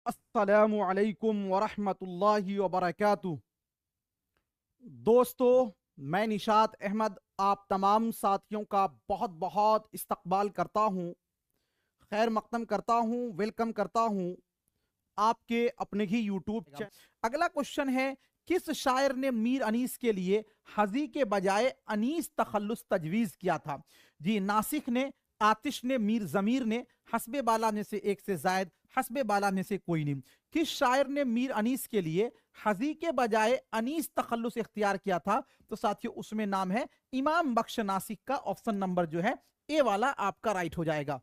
अस्सलामु अलैकुम वरहमतुल्लाहि वबरकातुहू। दोस्तों, मैं निशात अहमद आप तमाम साथियों का बहुत बहुत इस्तकबाल करता हूँ, खैर मकदम करता हूँ, वेलकम करता हूँ आपके अपने ही यूट्यूब चैनल। अगला क्वेश्चन है, किस शायर ने मीर अनीस के लिए हजी के बजाय अनीस तखल्लुस तजवीज किया था? जी, नासिक ने, आतिश ने, मीर जमीर ने, हस्बे बाला में से एक से जायद, हस्बे बाला में से कोई नहीं। किस शायर ने मीर अनीस के लिए हजी के बजाय अनीस तखल्लुस इख्तियार किया था? तो साथियों, उसमें नाम है इमाम बख्श नासिक का। ऑप्शन नंबर जो है ए वाला आपका राइट हो जाएगा।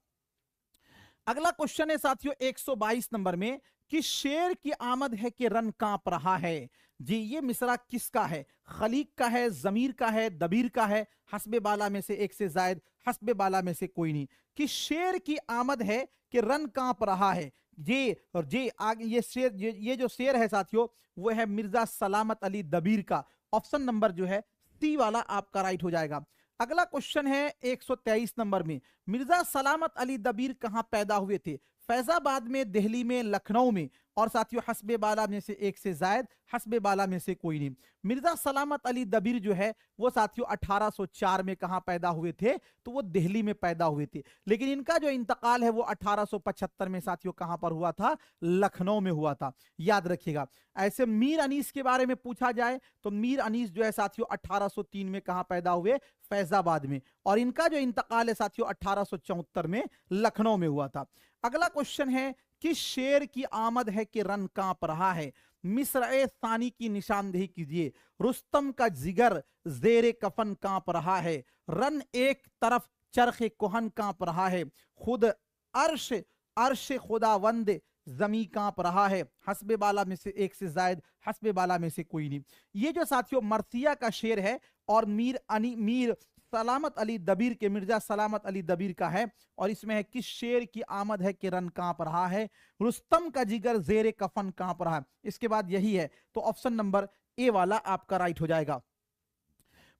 अगला क्वेश्चन है साथियों 122 नंबर में, कि शेर की आमद है कि रन कांप रहा है। जी, ये मिसरा किसका है? खलीक का है, जमीर का है, दबीर का है, हस्बे बाला में से एक से जायद, हस्बे बाला में से कोई नहीं। कि शेर की आमद है कि रन कांप रहा है। जी, और जी आगे ये शेर, ये जो शेर है साथियों, वो है मिर्जा सलामत अली दबीर का। ऑप्शन नंबर जो है सी वाला आपका राइट हो जाएगा। अगला क्वेश्चन है 123 नंबर में, मिर्जा सलामत अली दबीर कहां पैदा हुए थे? फैजाबाद में, दिल्ली में, लखनऊ में, और साथियों हस्बे बाला में से एक से जायद, हस्बे बाला में से कोई नहीं। मिर्जा सलामत अली दबीर जो है वो साथियों 1804 में कहां पैदा हुए थे? तो वो दिल्ली में पैदा हुए थे। लेकिन इनका जो इंतकाल है वो 1875 में साथियों कहां पर हुआ था? लखनऊ में हुआ था, याद रखिएगा। ऐसे मीर अनीस के बारे में पूछा जाए तो मीर अनीस जो है साथियों 1803 में कहां पैदा हुए? फैजाबाद में। और इनका जो इंतकाल है साथियों 1874 में लखनऊ में हुआ था। अगला क्वेश्चन है, किस शेर की आमद है कि रन कांप रहा है? मिस्र सानी की निशानदेही कीजिए। रुस्तम का जिगर जेरे कफन कांप रहा है, रन एक तरफ चरखे कोहन कांप रहा है, खुद अर्श अर्श खुदावंद जमी कांप रहा है, हस्बे बाला में से एक से जायद, हस्बे बाला में से कोई नहीं। ये जो साथियों मरसिया का शेर है और मीर सलामत अली दबीर के, मिर्जा सलामत अली दबीर का है। और इसमें है, किस शेर की आमद है कि रन कांप रहा है? रुस्तम का जिगर जेरे कफन कांप रहा है। इसके बाद यही है, तो ऑप्शन नंबर ए वाला आपका राइट हो जाएगा।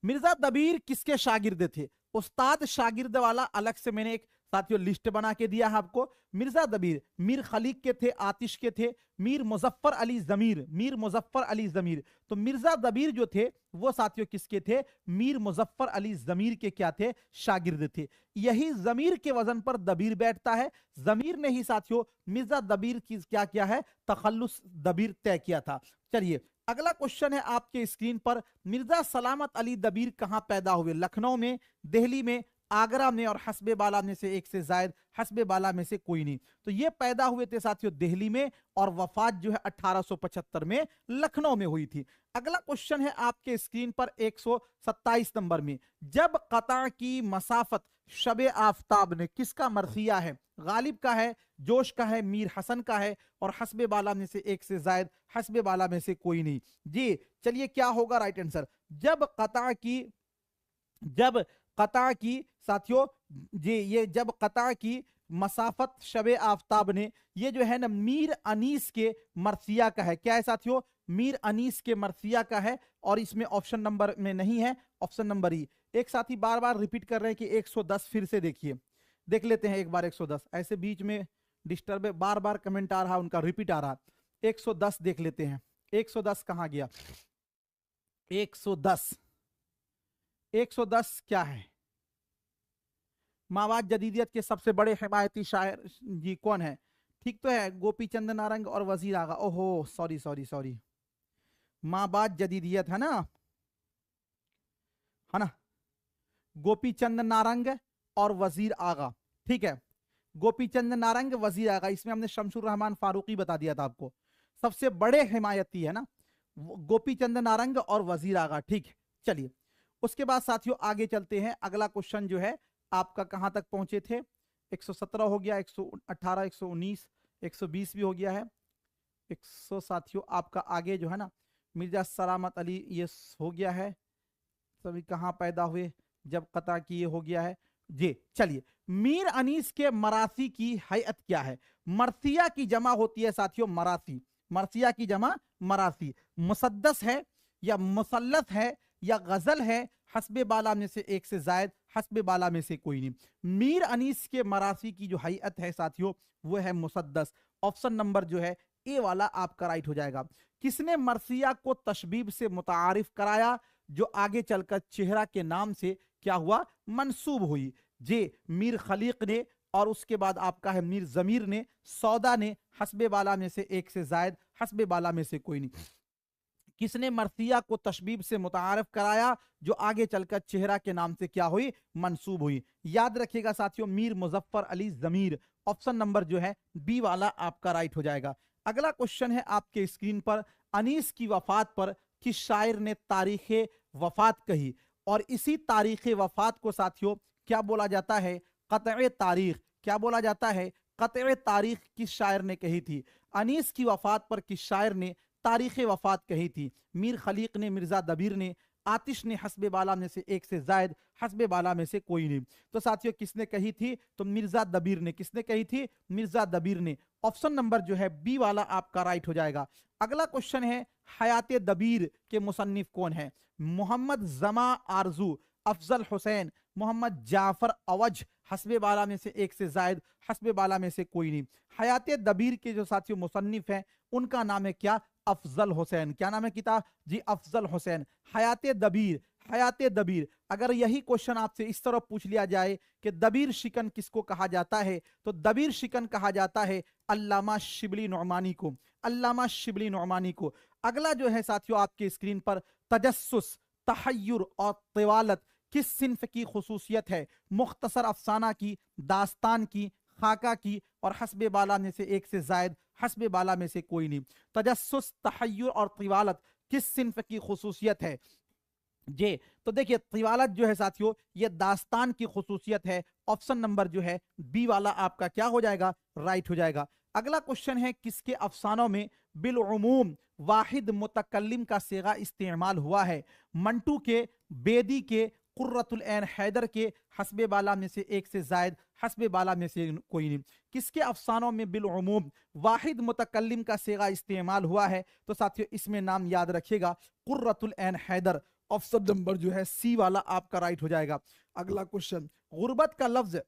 मिर्जा दबीर किसके शागिर्द थे? उस्ताद शागिर्द वाला अलग से मैंने एक साथियों लिस्ट बना के दिया है आपको। मिर्जा दबीर मीर खलीक के थे, आतिश के थे, मीर मुजफ्फर अली जमीर, मीर मुजफ्फर अली जमीर। तो मिर्जा दबीर जो थे वो साथियों किसके थे? मीर मुजफ्फर अली जमीर के क्या थे? शागिर्द थे। यही जमीर के वजन पर दबीर बैठता है। जमीर ने ही साथियों मिर्जा दबीर की क्या किया है? तखल्लुस दबीर तय किया था। चलिए, अगला क्वेश्चन है आपके स्क्रीन पर, मिर्जा सलामत अली दबीर कहां पैदा हुए? लखनऊ में, दिल्ली में, आगरा में, और हस्बे बाला में से एक से जायद, हस्बे बाला में से कोई नहीं। तो ये पैदा हुए थे साथियों दिल्ली में, और वफात जो है 1875 में लखनऊ में हुई थी। अगला क्वेश्चन है आपके स्क्रीन पर 127 नंबर में, जब कता की मसाफत शबे आफताब ने, किसका मरसिया है? गालिब का है, जोश का है, मीर हसन का है, और हस्बे बाला में से एक से जायद, हस्बे बाला में से कोई नहीं। जी चलिए, क्या होगा राइट आंसर? जब कता की साथियों, जी ये जब कता की मसाफत शबे आफताब ने, ये जो है ना मीर अनीस के मरसिया का है। क्या है साथियों? मीर अनीस के मरसिया का है। और इसमें ऑप्शन नंबर में नहीं है, ऑप्शन नंबर ई। एक साथी बार बार रिपीट कर रहे हैं कि 110 फिर से देखिए, देख लेते हैं एक बार 110। ऐसे बीच में डिस्टर्ब, बार बार कमेंट आ रहा, उनका रिपीट आ रहा। 110 देख लेते हैं। 110 कहां गया? 110 110 क्या है? मावाद जदीदियत के सबसे बड़े हिमायती शायर जी कौन है? ठीक तो है, गोपी चंद नारंग और वजीर आगा। ओहो, सॉरी सॉरी सॉरी, माबाद जदीदियत है ना, है ना, गोपी चंद नारंग और वजीर आगा। ठीक है, गोपी चंद नारंग, वजीर आगा। इसमें हमने शमशुर रहमान फारूकी बता दिया था आपको, सबसे बड़े हिमायती है ना, गोपी चंद नारंग और वजीर आगा। ठीक है, चलिए उसके बाद साथियों आगे चलते हैं। अगला क्वेश्चन जो है आपका कहां तक पहुंचे थे? 117 हो गया, 118, 119, 120 भी हो गया है। 100 साथियों आपका आगे जो है ना, मिर्जा सलामत अली ये हो गया है। सभी कहां पैदा हुए? जब कता की ये हो गया है जी। चलिए, मीर अनीस के मरासी की हैयत क्या है? मरसिया की जमा होती है साथियों मरासी, मरसिया की जमा मरासी। मुसद्दस है या मुसल्लत है या गजल है, हस्बे बाला में से एक से जायद, हस्बे बाला में से कोई नहीं। मीर अनीस के मरासी की जो हैयत है साथियों वो है मुसद्दस। ऑप्शन नंबर जो है ए वाला आपका राइट हो जाएगा। किसने मरसिया को तशबीब से मुतारिफ कराया जो आगे चलकर चेहरा के नाम से क्या हुआ, मंसूब हुई? जे मीर खलीक ने, और उसके बाद आपका है मीर जमीर ने, सौदा ने, हस्बे बाला में से एक से जायद, हस्बे बाला में से कोई नहीं। किसने मरसिया को तशबीब से मुतारफ कराया जो आगे चलकर चेहरा के नाम से क्या हुई, मंसूब हुई? याद रखिएगा साथियों, मीर मुजफ्फर अली जमीर। ऑप्शन नंबर जो है बी वाला आपका राइट हो जाएगा। अगला क्वेश्चन है आपके स्क्रीन पर, अनीस की वफात पर किस शायर ने तारीख वफात कही? और इसी तारीख वफात को साथियों क्या बोला जाता है, क़त्ए तारीख। क्या बोला जाता है, क़त्ए तारीख किस शायर ने कही थी? अनीस की वफात पर किस शायर ने तारीख वफात कही थी? मीर खलीक ने, मिर्जा दबीर ने, आतिश ने, हस्बे बाला में से एक से जायद, हस्बे बाला में से कोई नहीं। तो साथियों किसने कही थी, तो मिर्जा दबीर ने। किसने कही थी, मिर्जा दबीर ने। ऑप्शन नंबर जो है बी वाला आपका राइट हो जाएगा। अगला क्वेश्चन है, हयात दबीर के मुसन्निफ कौन है? मोहम्मद जमा आरजू, अफजल हुसैन, मोहम्मद जाफर अवज, हस्बे बाला में से एक से जायद, हस्बे बाला में से कोई नहीं। हयात दबीर के जो साथियों मुसन्निफ हैं उनका नाम है क्या, अफजल हुसैन। क्या नाम है किताब जी, अफजल हुसैन। हयात दबीर, हयात दबीर। अगर यही क्वेश्चन आपसे इस तरह पूछ लिया जाए कि दबीर शिकन किसको कहा जाता है, तो दबीर शिकन कहा जाता है अल्लामा शिबली नुअमानी को, अल्लामा शिबली नुअमानी को। अगला जो है साथियों आपके स्क्रीन पर, तजस्सुस, तहय्युर और तिवालत किस सिन्फ की खुसूसियत है? मुख्तसर अफसाना की, दास्तान की, खाका की, और हस्बे बाला में से एक से जायद, हस्बे बाला में से कोई नहीं। तजस्सुस, तहय्युर और तिवालत किस सिन्फ की खुसूसियत है? जे तो देखिए तिवालत जो है साथियों ये दास्तान की खुसूसियत है। ऑप्शन नंबर जो है बी वाला आपका क्या हो जाएगा, राइट हो जाएगा। अगला क्वेश्चन है, किसके अफसानों में बिलउमूम वाहिद मुतकल्लिम का सेगा इस्तेमाल हुआ है? मंटू के, बेदी के, कुर्रतुल ऐन हैदर के, हस्बे बाला में से एक से जायद, हस्बे बाला में से कोई नहीं। किसके अफसानों में बिलउमूम वाहिद मुतकल्लिम का सेगा इस्तेमाल हुआ है? तो साथियों इसमें नाम याद रखिएगा, कुर्रतुल ऐन हैदर। ऑप्शन नंबर जो है सी वाला आपका राइट हो जाएगा। अगला क्वेश्चन, गुर्बत का लफ्ज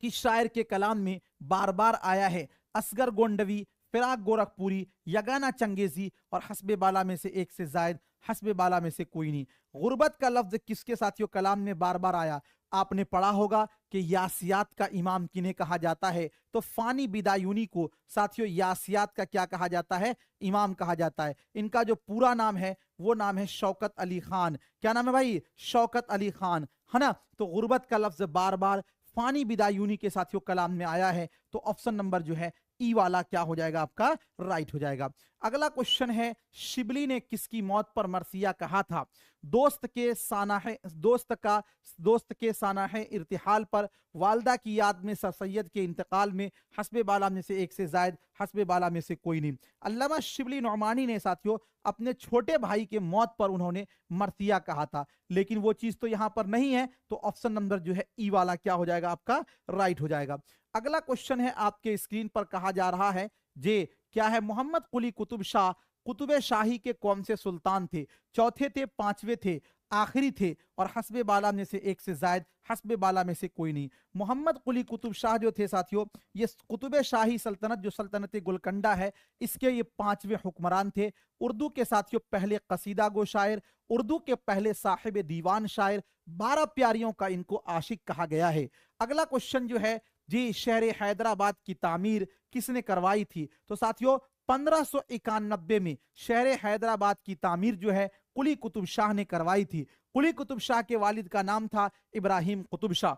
किस शायर के कलाम में बार बार आया है? असगर गोंडवी, फिराक गोरखपुरी, यगाना चंगेजी, और हस्बे बाला में से एक से जायद, हस्बे बाला में से कोई नहीं। गुर्बत का लफ्ज किसके साथियों कलाम में बार बार आया? आपने पढ़ा होगा कि यासियात का इमाम किन्हें कहा जाता है? तो फानी बिदायूनी को साथियों यासियात का क्या कहा जाता है, इमाम कहा जाता है। इनका जो पूरा नाम है वो नाम है शौकत अली खान। क्या नाम है भाई, शौकत अली खान, है ना। तो गुर्बत का लफ्ज बार बार फानी बिदायूनी के साथियों कलाम में आया है। तो ऑप्शन नंबर जो है ई वाला क्या हो जाएगा आपका, राइट हो जाएगा। अगला क्वेश्चन है, शिबली ने किसकी मौत पर मरसिया कहा था? दोस्त के सानाहे इर्तिहाल पर, वालदा की याद में, सर सैयद के इंतकाल में, हस्बे बाला में से एक से जायद, हस्बे बाला में से कोई नहीं। अल्लामा शिबली नुअमानी ने साथियों अपने छोटे भाई के मौत पर उन्होंने मरसिया कहा था, लेकिन वो चीज तो यहां पर नहीं है। तो ऑप्शन नंबर जो है ई वाला क्या हो जाएगा आपका, राइट हो जाएगा। अगला क्वेश्चन है आपके स्क्रीन पर, कहा जा रहा है जे क्या है, मोहम्मद कुली कुतुब शाह कुतुब शाही के कौन से सुल्तान थे? चौथे थे, पांचवे थे, आखिरी थे, और हस्बे बाला में से एक से जायद, हस्बे बाला में से कोई नहीं। मोहम्मद कुली कुतुब शाह जो थे साथियों, ये कुतुब शाही सल्तनत जो सल्तनत गोलकंडा है इसके ये पांचवे हुक्मरान थे। उर्दू के साथियों पहले कसीदा गो शायर, उर्दू के पहले साहिब दीवान शायर, 12 प्यारियों का इनको आशिक कहा गया है। अगला क्वेश्चन जो है जी, शहर हैदराबाद की तामीर किसने करवाई थी? तो साथियों 1591 में शहर हैदराबाद की तामीर जो है कुली कुतुब शाह ने करवाई थी। कुली कुतुब शाह के वालिद का नाम था इब्राहिम कुतुब शाह।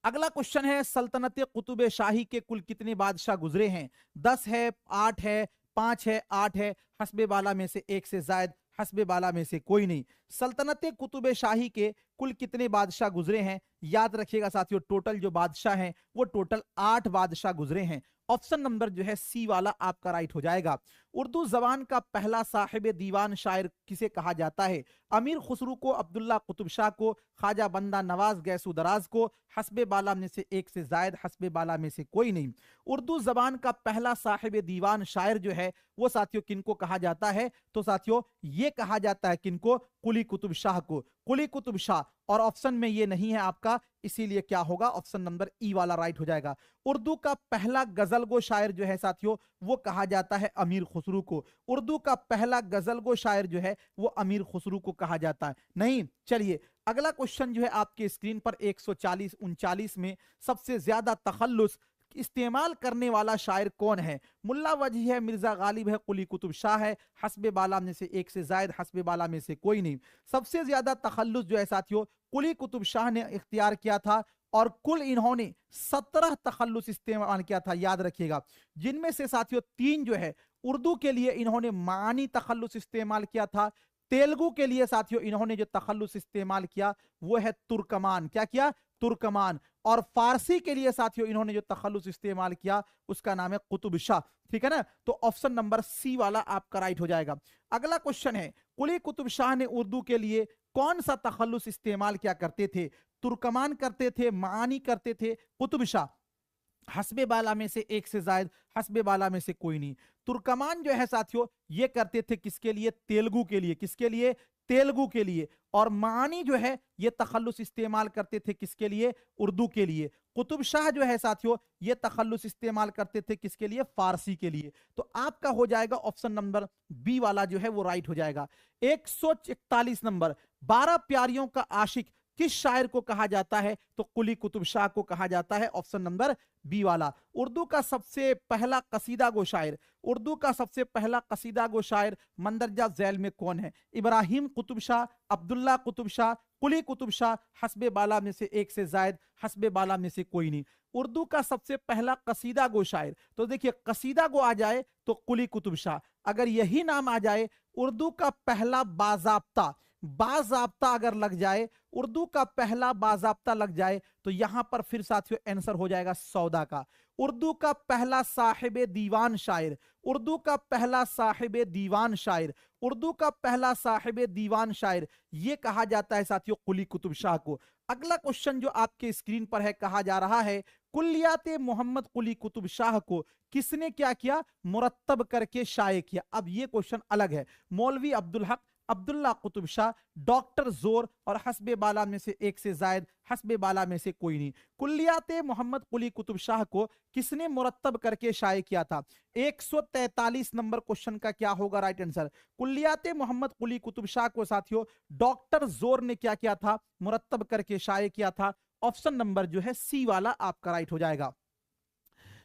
अगला क्वेश्चन है, सल्तनत कुतुब शाही के कुल कितने बादशाह गुजरे हैं? 10 है, 8 है, 5 है, 8 है, हस्बे बाला में से एक से जायद, हस्बे बाला में से कोई नहीं। सल्तनत कुतुब शाही के कुल कितने बादशाह गुजरे हैं? याद रखिएगा साथियों, टोटल जो बादशाह हैं वो टोटल 8 बादशाह गुजरे हैं। ऑप्शन नंबर जो है सी वाला आपका राइट हो जाएगा। उर्दू जबान का पहला साहिब दीवान शायर किसे कहा जाता है? अमीर खुसरू को, अब्दुल्ला कुतुब शाह को, ख्वाजा बंदा नवाज गैसू दराज को, हस्बे बाला में से एक से जायद, हस्बे बाला में से कोई नहीं। उर्दू जबान का पहला साहिब दीवान शायर जो है वो साथियों किनको कहा जाता है? तो साथियों ये कहा जाता है किनको, कुली कुतुब शाह को। कुली कुतुब शाह, और ऑप्शन में ये नहीं है आपका, इसीलिए क्या होगा, ऑप्शन नंबर ई वाला राइट हो जाएगा। उर्दू का पहला गजल गो शायर जो है साथियों, वो कहा जाता है अमीर खुसरू को। उर्दू का पहला गजल गो शायर जो है वो अमीर खुसरू को कहा जाता है। नहीं, चलिए अगला क्वेश्चन जो है आपके स्क्रीन पर 140 39 में सबसे ज्यादा तखल्लुस इस्तेमाल करने वाला शायर कौन है? मुल्ला वजी है, मिर्जा गालिब है, कुली कुतुब शाह है, हस्बे बाला में से एक से जायद, हस्बे बाला में से कोई नहीं। सबसे ज्यादा तखल्लुस जो है साथियों कुली कुतुब शाह ने इख्तियार किया था, और कुल इन्होंने 17 तखल्लुस इस्तेमाल किया था, याद रखिएगा। जिनमें से साथियों 3 जो है उर्दू के लिए इन्होंने मानी तखल्लुस इस्तेमाल किया था। तेलुगु के लिए साथियों इन्होंने जो तखल्लुस इस्तेमाल किया वो है तुर्कमान। क्या किया? तुर्कमान। और फारसी के लिए साथियों इन्होंने जो तखल्लुस इस्तेमाल किया उसका नाम है कुतुब शाह। ठीक है ना, तो ऑप्शन नंबर सी वाला आपका राइट हो जाएगा। अगला क्वेश्चन है, कुली कुतुब शाह ने उर्दू के लिए कौन सा तखल्लुस इस्तेमाल क्या करते थे? तुर्कमान करते थे, मानी करते थे, कुतुब शाह। हस्बे बाला में से एक से जायद, हस्बे बाला में से कोई नहीं। तुर्कमान जो है साथियों ये करते थे किसके लिए? तेलुगु के लिए। किसके लिए? तेलुगु के लिए। और मानी जो है ये तखल्लुस इस्तेमाल करते थे किसके लिए? उर्दू के लिए। कुतुब शाह जो है साथियों ये तखल्लुस इस्तेमाल करते थे किसके लिए? फारसी के लिए। तो आपका हो जाएगा ऑप्शन नंबर बी वाला जो है वो राइट हो जाएगा। 141 नंबर, 12 प्यारियों का आशिक किस शायर को कहा जाता है? तो कुली कुतुब शाह को कहा जाता है, ऑप्शन नंबर बी वाला। उर्दू का सबसे पहला कसीदा गो शायर, उर्दू का सबसे पहला कसीदा गो शायर मंदरजा झैल में कौन है? इब्राहिम कुतुब शाह, अब्दुल्ला कुतुब शाह, कुली कुतुब शाह, हस्बे बाला में से एक से जायद, हस्बे बाला में से कोई नहीं। उर्दू का सबसे पहला कसीदा गो शायर, तो देखिए कसीदा गो आ जाए तो कुली कुतुब शाह, अगर यही नाम आ जाए उर्दू का पहला बाजाब्ता, बाजाब्ता अगर लग जाए, उर्दू का पहला बाजाब्ता लग जाए, तो यहां पर फिर साथियों आंसर हो जाएगा सौदा का। उर्दू का पहला साहिबे दीवान शायर, उर्दू का पहला साहिबे दीवान शायर, उर्दू का पहला साहिबे दीवान शायर ये कहा जाता है साथियों कुली कुतुब शाह को। अगला क्वेश्चन जो आपके स्क्रीन पर है, कहा जा रहा है कुल्लियाते मोहम्मद कुली कुतुब शाह को किसने क्या किया? मुरत्तब करके शाये किया। अब ये क्वेश्चन अलग है। मौलवी अब्दुल हक, अब्दुल्ला कुतुब शाह, डॉक्टर जोर और हस्बे बाला में से एक से जायद, हस्बे बाला में से कोई नहीं। कुल्लियाते मोहम्मद कुली कुतुब शाह को किसने मुरत्तब करके शाये किया था? 143 नंबर क्वेश्चन का क्या होगा राइट आंसर? कुल्लियाते मोहम्मद कुली कुतुब शाह को साथियों डॉक्टर जोर ने क्या किया था? मुरत्तब करके शाये किया था। ऑप्शन नंबर जो है सी वाला आपका राइट हो जाएगा।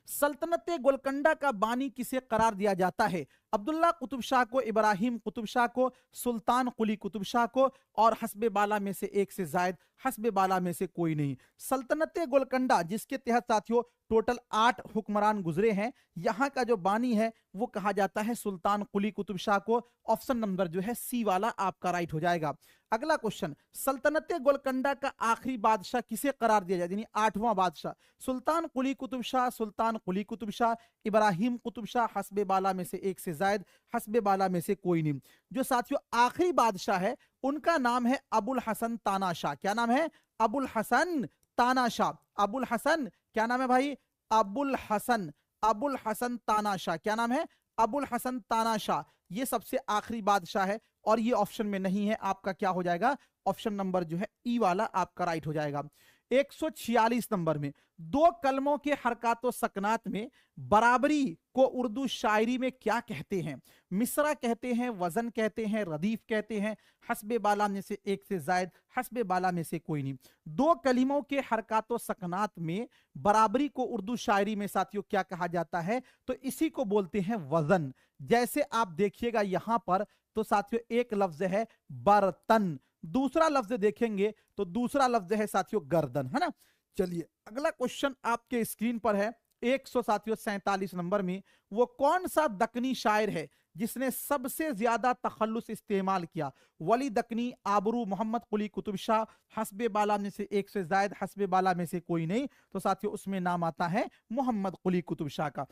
सल्तनत गोलकंडा का बानी किसे करार दिया जाता है? अब्दुल्ला कुतुब शाह को, इब्राहिम कुतुब शाह को, सुल्तान कुली कुतुब शाह को, और हस्बे बाला में से एक से जायद, हस्बे बाला में से कोई नहीं। सल्तनत गोलकंडा जिसके तहत साथियों टोटल 8 हुक्मरान गुजरे हैं, यहां का जो बानी है वो कहा जाता है सुल्तान कुली कुतुब शाह को। ऑप्शन नंबर जो है सी वाला आपका राइट हो जाएगा। अगला क्वेश्चन, सल्तनत गोलकंडा का आखिरी बादशाह किसे करार दिया जाए, यानी 8वां बादशाह? सुल्तान कुली कुतुब शाह, सुल्तान कुली कुतुब शाह, इब्राहिम कुतुब शाह, हस्बे बाला में से एक से जायद, हस्बे बाला में से कोई नहीं। जो साथियों आखिरी बादशाह है उनका नाम है अबुल हसन तानाशाह। क्या नाम है? अबुल हसन तानाशाह। अबुल हसन, क्या नाम है भाई? अबुल हसन, अबुल हसन तानाशाह। क्या नाम है? अबुल हसन तानाशाह। ये सबसे आखिरी बादशाह है और ये ऑप्शन में नहीं है। आपका क्या हो जाएगा? ऑप्शन नंबर जो है ई वाला आपका राइट हो जाएगा। 146 नंबर में, 2 कलमों के हरकातो सकनात में बराबरी को उर्दू शायरी में क्या कहते हैं? मिसरा कहते हैं, वजन कहते हैं, रदीफ कहते हैं, हस्बे बाला में से एक से जायद, हस्बे बाला में से कोई नहीं। 2 कलिमों के हरकातो सकनात में बराबरी को उर्दू शायरी में साथियों क्या कहा जाता है? तो इसी को बोलते हैं वजन। जैसे आप देखिएगा यहां पर तो साथियों एक लफ्ज है बर्तन, दूसरा लफ्ज देखेंगे तो दूसरा लफ्ज है साथियों गर्दन, है ना। चलिए अगला क्वेश्चन आपके स्क्रीन पर है 147 नंबर में, वो कौन सा दक्कनी शायर है जिसने सबसे ज्यादा तखल्लुस इस्तेमाल किया? वली दक्कनी, आबरू, मोहम्मद कुली कुतुब शाह, हस्बे बाला में से एक से जायद, हस्बे बाला में से कोई नहीं। तो साथियों उसमें नाम आता है मोहम्मद कुली कुतुब शाह का।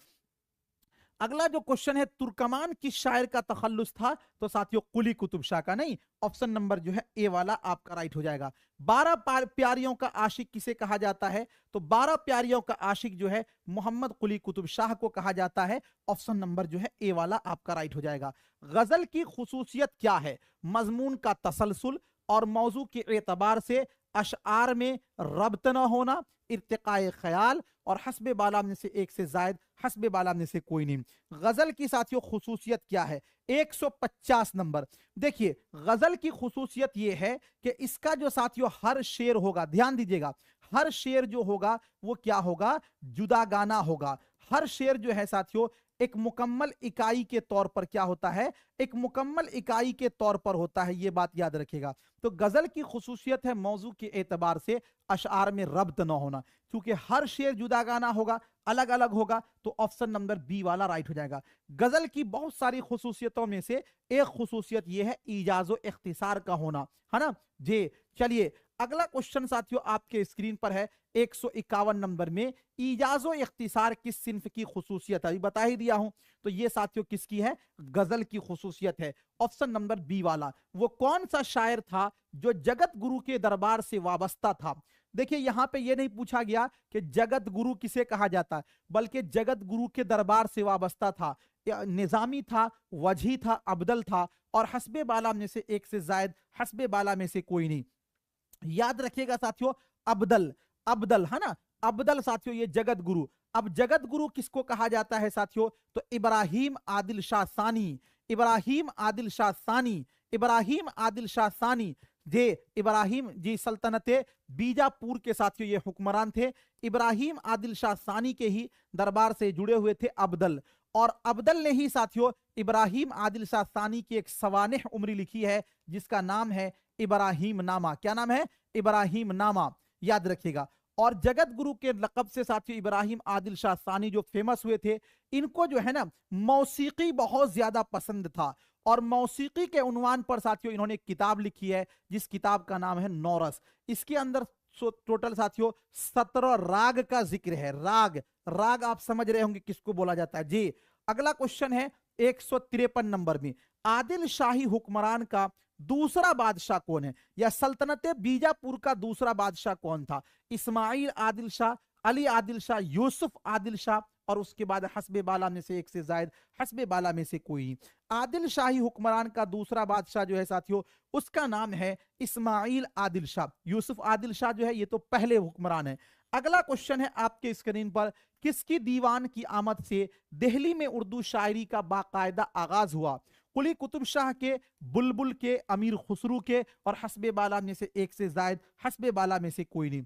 अगला जो क्वेश्चन है, तुर्कमान किस शायर का तखल्लुस था? तो साथियों कुली कुतुब शाह का। नहीं, ऑप्शन नंबर जो है ए वाला आपका राइट हो जाएगा। 12 प्यारियों का आशिक किसे कहा जाता है? तो 12 प्यारियों का आशिक जो है मोहम्मद कुली कुतुब शाह को कहा जाता है। ऑप्शन नंबर जो है ए वाला आपका राइट हो जाएगा। गजल की खुसूसियत क्या है? मजमून का तसलसल, और मौजू के एतबार से अशआर में रब्त न होना, इर्तिकाए ख्याल और हस्बे बाला में से एक से जायद, हस्बे बाला में से कोई नहीं। गजल की साथियों खुसूसियत क्या है? 150 नंबर। देखिए गजल की खुसूसियत यह है कि इसका जो साथियों हर शेर होगा, ध्यान दीजिएगा, हर शेर जो होगा वो क्या होगा? जुदा गाना होगा। हर शेर जो है साथियों एक मुकम्मल इकाई के तौर पर क्या होता है? एक मुकम्मल इकाई के तौर पर होता है, ये बात याद रखिएगा। तो गजल की खुसूसियत है मौजू के एतबार से अशआर में रब्त न होना, क्योंकि हर शेर जुदा गाना होगा, अलग अलग होगा, तो ऑप्शन नंबर बी वाला राइट हो जाएगा। गजल की बहुत सारी खुसूसियतों में से एक खुसूसियत यह है इजाजो इख्तिसार का होना, है ना जी। चलिए अगला क्वेश्चन साथियों आपके स्क्रीन पर है 151 नंबर में, इजाजो इख्तिसार किस सिन्फ की खुसूसियत है? अभी बता ही दिया हूं, तो ये साथियों किसकी है? गजल की खुसूसियत है, ऑप्शन नंबर बी वाला। वो कौन सा शायर था जो जगत गुरु के दरबार से वाबस्ता था? देखिए यहां पे ये नहीं पूछा गया कि जगत गुरु किसे कहा जाता है, बल्कि जगत गुरु के दरबार से वाबस्ता था। निजामी था, वजी था, अब्दल था, और हस्बे बाला में से एक से जायद, हस्बे बाला में से कोई नहीं। याद रखिएगा साथियों, अब्दल, अब्दल है ना, अब्दल साथियों ये जगत गुरु। अब जगत गुरु किसको कहा जाता है साथियों? तो इब्राहिम आदिल शाह सानी, इब्राहिम आदिल शाह सानी, इब्राहिम आदिल शाह सानी जे इब्राहिम जी सल्तनते बीजापुर के साथियों ये हुक्मरान थे। इब्राहिम आदिल शाह सानी के ही दरबार से जुड़े हुए थे अब्दल, और अब्दल ने ही साथियों इब्राहिम आदिल शाह सानी की एक सवानेह उम्री लिखी है जिसका नाम है इब्राहिम नामा। क्या नाम है? इब्राहिम नामा, याद रखिएगा। और जगत गुरु के लक़ब से साथियों इब्राहिम आदिल शाह सानी जो फेमस हुए थे, इनको जो है ना मौसीकी बहुत ज्यादा पसंद था, और मौसीकी के उन्वान पर साथियों इन्होंने एक किताब लिखी है जिस किताब का नाम है नौरस। इसके अंदर टोटल साथियों 17 राग का जिक्र है। राग, राग आप समझ रहे होंगे किसको बोला जाता है जी। अगला क्वेश्चन है 153 नंबर में, आदिल शाही हुक्मरान का दूसरा बादशाह कौन है, या सल्तनत बीजापुर का दूसरा बादशाह कौन था? इस्माइल आदिल शाह, अली आदिल शाह, यूसुफ आदिल शाह, और उसके बाद हस्बे बाला में से एक से जायद, हस्बे बाला में से कोई। आदिल शाही हुक्मरान का दूसरा बादशाह जो है साथियों उसका नाम है इस्माइल आदिल शाह। यूसुफ आदिल शाह जो है ये तो पहले हुक्मरान है। अगला क्वेश्चन है आपके स्क्रीन पर, किसकी दीवान की आमद से दिल्ली में उर्दू शायरी का बाकायदा आगाज हुआ? कुली कुतुब शाह के, बुलबुल के, अमीर खुसरू के, और हस्बे बाला में से एक से जायद, हस्बे बाला में से कोई नहीं।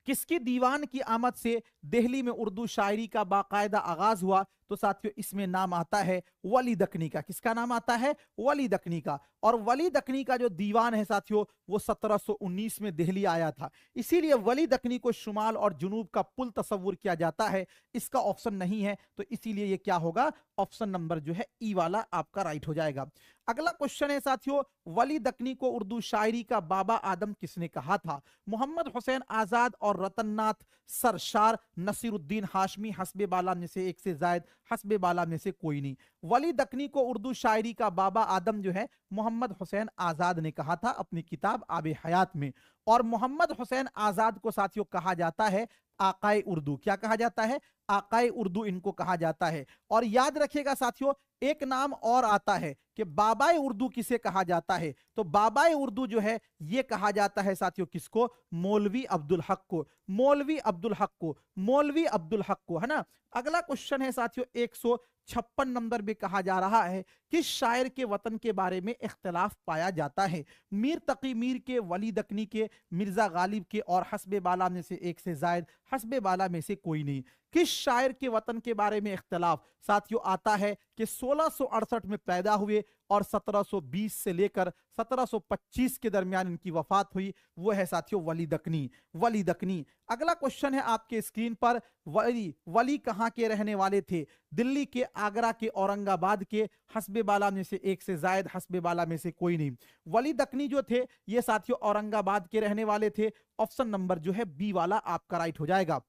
किसकी दीवान की आमद से दिल्ली में उर्दू शायरी का बाकायदा आगाज हुआ? तो साथियों इसमें नाम आता है वली दकनी का। किसका नाम आता है? वली दकनी का। और वली दकनी का जो दीवान है साथियों वो 1719 में दिल्ली आया था, इसीलिए वली दकनी को शुमाल और जुनूब का पुल तस्वुर किया जाता है। इसका ऑप्शन नहीं है, तो इसीलिए ये क्या होगा? ऑप्शन नंबर जो है ई वाला आपका राइट हो जाएगा। अगला क्वेश्चन है साथियों, वली दकनी को उर्दू शायरी का बाबा आदम किसने कहा था? मोहम्मद हुसैन आजाद और रतननाथ सरशार, नसीरुद्दीन हाशमी, हस्बे बाला में से एक से जायद, हस्बे बाला में से कोई नहीं। वली दकनी को उर्दू शायरी का बाबा आदम जो है मोहम्मद हुसैन आजाद ने कहा था अपनी किताब आबे हयात में। और मोहम्मद हुसैन आजाद को साथियों कहा जाता है आकाए उर्दू। क्या कहा जाता है? आकाए उर्दू इनको कहा जाता है। और याद रखिएगा साथियों एक नाम और आता है कि बाबाए उर्दू किसे कहा जाता है? तो बाबाए उर्दू जो है ये कहा जाता है साथियों किसको? मौलवी अब्दुल हक को, मौलवी अब्दुल हक को, मौलवी अब्दुल हक को, है ना। अगला क्वेश्चन है साथियों 156 नंबर में कहा जा रहा है किस शायर के वतन के बारे में इख्तिलाफ पाया जाता है? मीर तकी मीर के, वली दकनी के, मिर्जा गालिब के, और हस्बे बाला में से एक से जायद, हस्बे बाला में से कोई नहीं। किस शायर के वतन के बारे में इख्तिलाफ साथियों आता है कि 1668 में पैदा हुए और 1720 से लेकर 1725 के दरमियान इनकी वफात हुई, वो है साथियों वली दकनी, वली दकनी। अगला क्वेश्चन है आपके स्क्रीन पर, वली वली कहां के रहने वाले थे? दिल्ली के, आगरा के, औरंगाबाद के, हस्बे बाला में से एक से जायद, हस्बे बाला में से कोई नहीं। वली दकनी जो थे ये साथियों औरंगाबाद के रहने वाले थे। ऑप्शन नंबर जो है बी वाला आपका राइट हो जाएगा।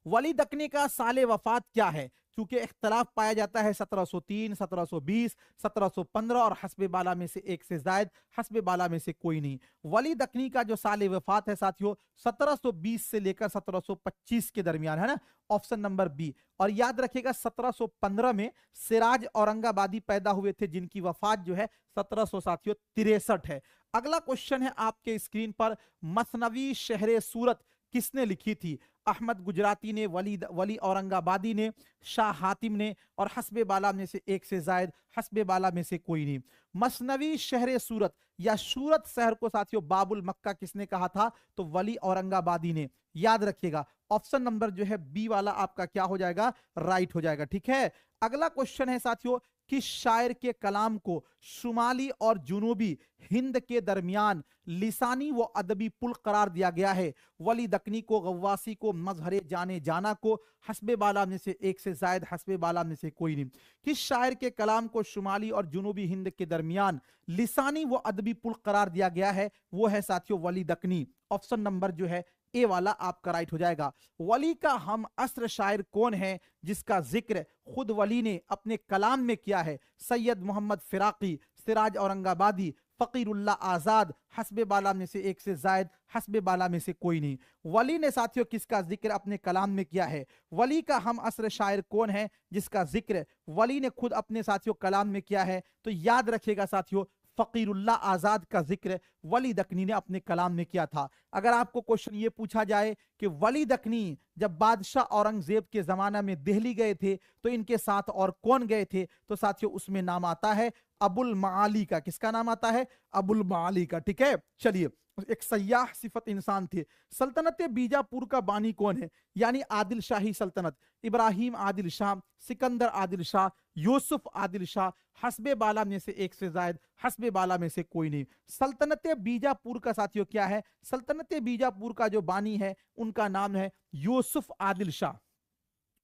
वली दकनी का साले वफात क्या है? चूंकि इख्तलाफ पाया जाता है 1703, 1720, 1715 और हस्बे बाला में से एक से जायद, हस्बे बाला में से कोई नहीं। वली दकनी का जो साल वफात है साथियों 1720 से लेकर 1725 के दरमियान है ना, ऑप्शन नंबर बी। और याद रखिएगा 1715 में सिराज औरंगाबादी पैदा हुए थे जिनकी वफात जो है 1763 है। अगला क्वेश्चन है आपके स्क्रीन पर, मसनवी शहरे सूरत किसने लिखी थी? अहमद गुजराती ने, वली औरंगाबादी ने, शाह हातिम ने और हस्बे बाला में से एक से जायद, हस्बे बाला में से कोई नहीं। मसनवी शहरे सूरत या सूरत शहर को साथियों बाबुल मक्का किसने कहा था? तो वली औरंगाबादी ने। याद रखिएगा ऑप्शन नंबर जो है बी वाला आपका क्या हो जाएगा? राइट हो जाएगा। ठीक है, अगला क्वेश्चन है साथियों, किस शायर के कलाम को शुमाली और जुनूबी हिंद के दरमियान लिसानी व अदबी पुल करार दिया गया है? वली दकनी को, गव्वासी को, मजहरे जाने जाना को, हस्बे बाला में से एक से जायद, हस्बे बाला में से कोई नहीं। किस शायर के कलाम को शुमाली और जुनूबी हिंद के दरमियान लिसानी व अदबी पुल करार दिया गया है? वो है साथियों वली दकनी। ऑप्शन नंबर जो है ए वाला आपका राइट हो जाएगा। वली का हम असर शायर कौन है जिसका जिक्र खुद वली ने अपने कलाम में किया है? सैयद मोहम्मद फिराकी, सिराज औरंगाबादी, फकीरुल्लाह आजाद, हस्बे बाला में से एक से जायद, हस्बे बाला में से कोई नहीं। वली ने साथियों किसका जिक्र अपने कलाम में किया है? वली का हम असर शायर कौन है जिसका जिक्र वली ने खुद अपने साथियों कलाम में किया है? तो याद रखिएगा साथियों फकीरुल्लाह आजाद का जिक्र वली दकनी ने अपने कलाम में किया था। अगर आपको क्वेश्चन ये पूछा जाए कि वली दकनी जब बादशाह औरंगजेब के जमाना में दिल्ली गए थे तो इनके साथ और कौन गए थे? तो साथियों उसमें नाम आता है अबुल माली का। किसका नाम आता है? अबुल माली का। ठीक है, चलिए, एक सयाह सिफत इंसान थे। सल्तनत बीजापुर का बानी कौन है? यानी आदिल शाही सल्तनत, इब्राहिम आदिल शाह, सिकंदर आदिल शाह, यूसुफ आदिल शाह, हस्बे बाला में से एक से जायद, हस्बे बाला में से कोई नहीं। सल्तनत बीजापुर का साथियों क्या है? सल्तनत बीजापुर का जो बानी है उनका नाम है यूसुफ आदिल शाह।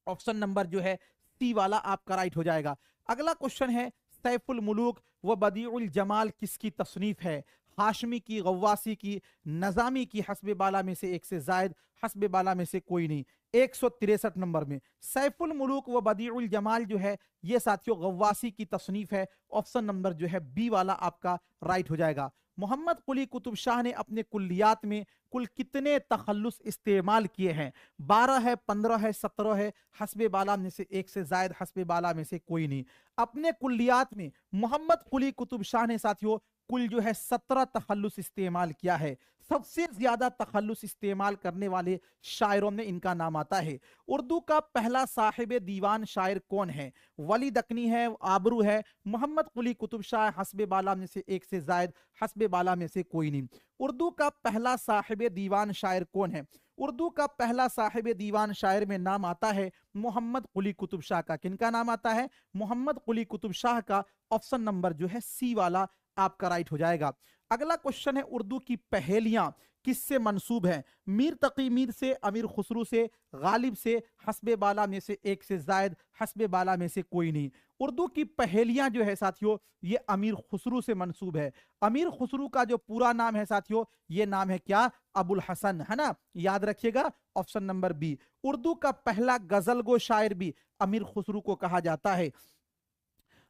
ऑप्शन नंबर जो है सी वाला आपका राइट हो जाएगा। अगला क्वेश्चन है, सैफुल मुलूक व बदीउल जमाल किसकी तसनीफ है? हाशमी की, गव्वासी की, नजामी की, हस्बे बाला में से एक से जायद, हस्बे बाला में से कोई नहीं। 163 नंबर में सैफुल मुलूक व बदीउल जमाल जो है ये साथियों गव्वासी की तसनीफ है। ऑप्शन नंबर जो है बी वाला आपका राइट हो जाएगा। मोहम्मद कुली कुतुब शाह ने अपने कुल्लियात में कुल कितने तखल्लुस इस्तेमाल किए हैं? 12 है, 15 है, 17 है, हस्बे बाला में से एक से जायद, हस्बे बाला में से कोई नहीं। अपने कुल्लियात में मोहम्मद कुली कुतुब शाह ने साथियों कुल जो है 17 तखल्लुस इस्तेमाल किया है। सबसे ज्यादा तखल्लुस इस्तेमाल करने वाले शायरों में इनका नाम आता है। उर्दू का पहला साहिब दीवान शायर कौन है? वली दकनी है, आबरू है, मोहम्मद कुली कुतुब शाह, हस्बे बाला में से एक से जायद, हस्बे बाला में से कोई नहीं। उर्दू का पहला साहिब दीवान शायर कौन है? उर्दू का पहला साहिब दीवान शायर में नाम आता है मोहम्मद कुली कुतुब शाह का। किनका नाम आता है? मोहम्मद कुली कुतुब शाह का। ऑप्शन नंबर जो है सी वाला आपका राइट हो जाएगा। अगला क्वेश्चन है, उर्दू की पहेलियां किससे मंसूब हैं? मीर तकी मीर से, अमीर खुसरू से, गालिब से, हस्बे बाला में से एक से जायद, हस्बे बाला में से कोई नहीं। उर्दू की पहेलियां जो है साथियों ये अमीर खुसरू से मंसूब है। अमीर खुसरू का जो पूरा नाम है साथियों ये नाम है क्या? अबुल हसन, है ना, याद रखिएगा ऑप्शन नंबर बी। उर्दू का पहला गजलगो शायर भी अमीर खुसरू को कहा जाता है।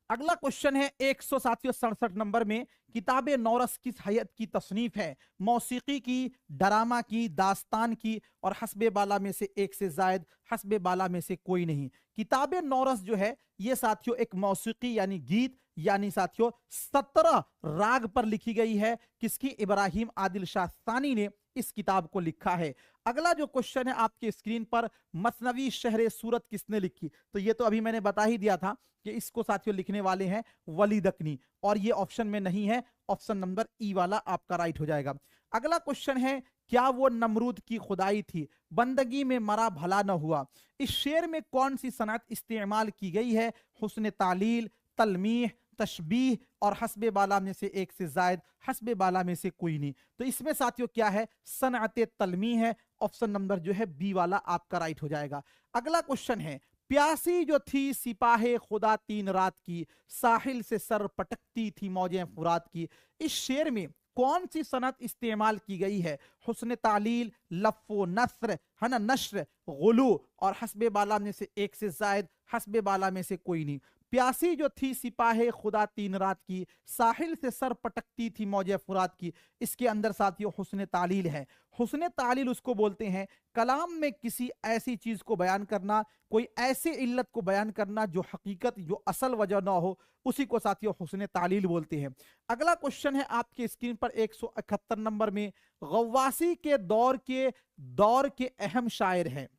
अगला क्वेश्चन है 167 नंबर में, किताब नौरस किस हैयत की तसनीफ है? मौसीकी की, डरामा की, दास्तान की और हस्बे बाला में से एक से जायद, हस्बे बाला में से कोई नहीं। किताब नौरस जो है ये साथियों एक मौसीकी यानी गीत यानी साथियों 17 राग पर लिखी गई है। किसकी? इब्राहिम आदिल शाह सानी ने इस किताब को लिखा है। अगला जो क्वेश्चन है आपके स्क्रीन पर, मसनवी शहरे सूरत किसने लिखी? तो ये तो अभी मैंने बता ही दिया था कि इसको साथियों लिखने वाले हैं वली दकनी, और ये ऑप्शन में नहीं है। ऑप्शन नंबर ई वाला आपका राइट हो जाएगा। अगला क्वेश्चन है, क्या वो नमरूद की खुदाई थी, बंदगी में मरा भला न हुआ? इस शेर में कौन सी सनअत इस्तेमाल की गई है? हुस्न तालील, तलमीह, तशबीह और हस्बे बाला में से एक से जायद, हस्बे बाला में से कोई नहीं। तो इसमें साथियों क्या है? सनअत तलमीह है। ऑप्शन नंबर जो है बी वाला आपका राइट हो जाएगा। अगला क्वेश्चन है, प्यासी जो थी सिपाहे खुदा तीन रात की, साहिल से सर पटकती थी मौजें फुरात की। इस शेर में कौन सी सनत इस्तेमाल की गई है? हुस्न तालील, लफ़्फ़ो नस्र, है ना, नश्र, गुलू और हस्बे बाला में से एक से जायद, हस्बे बाला में से कोई नहीं। प्यासी जो थी सिपाहे खुदा तीन रात की, साहिल से सर पटकती थी मौजे फुरात की। इसके अंदर साथियों हुस्न तालील है। हुस्न तालील उसको बोलते हैं कलाम में किसी ऐसी चीज को बयान करना, कोई ऐसे इल्लत को बयान करना जो हकीकत, जो असल वजह ना हो, उसी को साथियों हुस्न तालील बोलते हैं। अगला क्वेश्चन है आपके स्क्रीन पर 171 नंबर में, गव्वासी के दौर के अहम शायर हैं।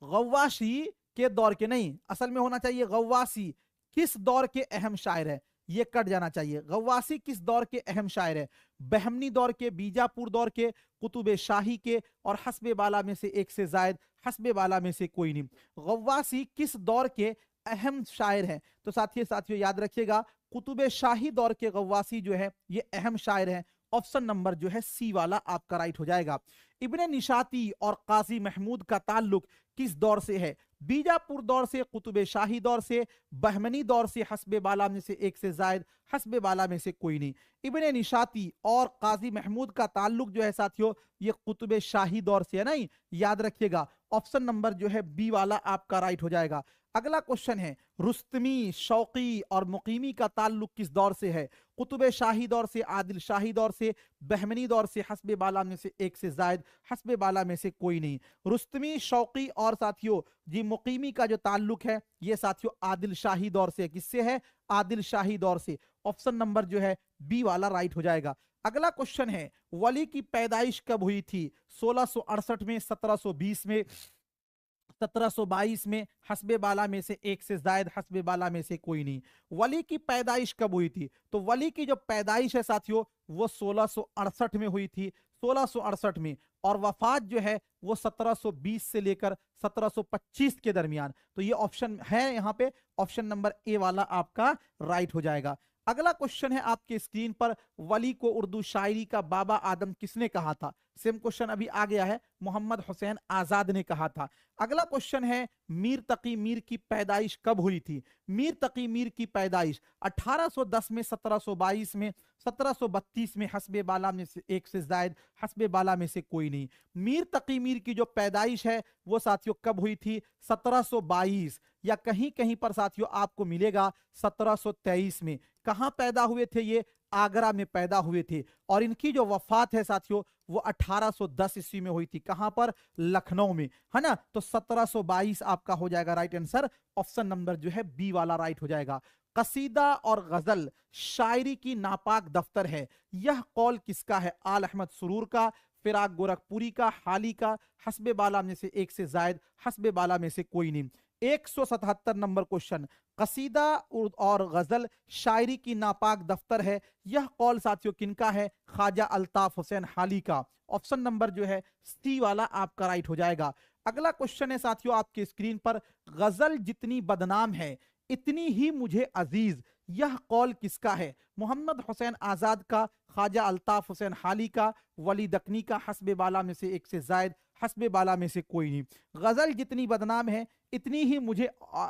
गव्वासी के दौर के नहीं, असल में होना चाहिए गव्वासी किस दौर के अहम शायर है, ये कट जाना चाहिए। गव्वासी किस दौर के अहम शायर है? बहमनी दौर के, बीजापुर दौर के, कुतुब शाही के और हस्बे बाला में से एक से जायद, हस्बे बाला में से कोई नहीं। गव्वासी किस दौर के अहम शायर हैं? तो साथियों याद रखिएगा, कुतुब शाही दौर के गव्वासी जो है ये अहम शायर हैं। ऑप्शन नंबर जो है सी वाला आपका राइट हो जाएगा। इब्ने निशाती और काजी महमूद का ताल्लुक किस दौर से है? बीजापुर दौर से, कुतुब शाही दौर से, बहमनी दौर से, हस्बे बाला में से एक से जायद, हस्बे बाला में से कोई नहीं। इब्ने निशाती और काजी महमूद का ताल्लुक जो है साथियों ये कुतुब शाही दौर से है। नहीं, याद रखिएगा ऑप्शन नंबर जो है बी वाला आपका राइट हो जाएगा। अगला क्वेश्चन है, रुस्तमी, शौकी और मुकीमी का ताल्लुक किस दौर से है? कुतुब शाही दौर से, आदिल शाही दौर से, बहमनी दौर से, हस्बे बाला में से एक से जायद, हस्बे बाला में से कोई नहीं। रुस्तमी, शौकी और साथियों जी मुकीमी का जो ताल्लुक है ये साथियों आदिल शाही दौर से है। किससे है? आदिल शाही दौर से। ऑप्शन नंबर जो है बी वाला राइट हो जाएगा। अगला क्वेश्चन है, वली की पैदाइश कब हुई थी? 1668 में, 1720 में, 1722 में, हस्बे बाला में से एक से जायद, हस्बे बाला में से कोई नहीं। वली की पैदाइश कब हुई थी? तो वली की जो पैदाइश है साथियों वो 1668 में हुई थी, 1668 में, और वफात जो है वो 1720 से लेकर 1725 के दरमियान। तो ये ऑप्शन है यहाँ पे, ऑप्शन नंबर ए वाला आपका राइट हो जाएगा। अगला क्वेश्चन है आपके स्क्रीन पर, वली को उर्दू शायरी का बाबा आदम किसने कहा था? सेम क्वेश्चन अभी आ गया है, मोहम्मद हुसैन आजाद ने कहा था। अगला क्वेश्चन है, मीर तकी मीर की पैदाइश कब हुई थी? मीर तकी मीर की पैदाइश 1810 में, 1722 में, 1732 में, हस्बे बाला में से एक से जायद, हस्बे बाला में से कोई नहीं। मीर तकी मीर की जो पैदाइश है वो साथियों कब हुई थी? 1722, या कहीं कहीं पर साथियों आपको मिलेगा 1723 में। कहां पैदा हुए थे ये? आगरा में पैदा हुए थे। और इनकी जो वफात है साथियों वो 1810 ईस्वी में हुई थी। कहां पर? लखनऊ में, है ना। तो 1722 आपका हो जाएगा राइट आंसर। ऑप्शन नंबर जो है बी वाला राइट हो जाएगा। कसीदा और गजल शायरी की नापाक दफ्तर है, यह कौल किसका है? आल अहमद सुरूर का, फिराक गोरखपुरी का, हाली का, हस्बे बाला में से एक से जायद, हस्बे बाला में से कोई नहीं। 177 नंबर क्वेश्चन, कसीदा और गजल शायरी की नापाक दफ्तर है, यह कौल साथियों किनका है? ख्वाजा अल्ताफ हुसैन हाली का। ऑप्शन नंबर जो है सी वाला आपका राइट हो जाएगा। अगला क्वेश्चन है साथियों आपके स्क्रीन पर, गजल जितनी बदनाम है इतनी ही मुझे अजीज, यह कौल किसका है? मोहम्मद हुसैन आजाद का, ख्वाजा अल्ताफ हुसैन हाली का, वली दकनी का, हस्बे बाला में से एक से जायद, हस्बे बाला में से कोई नहीं। गजल जितनी बदनाम है इतनी ही मुझे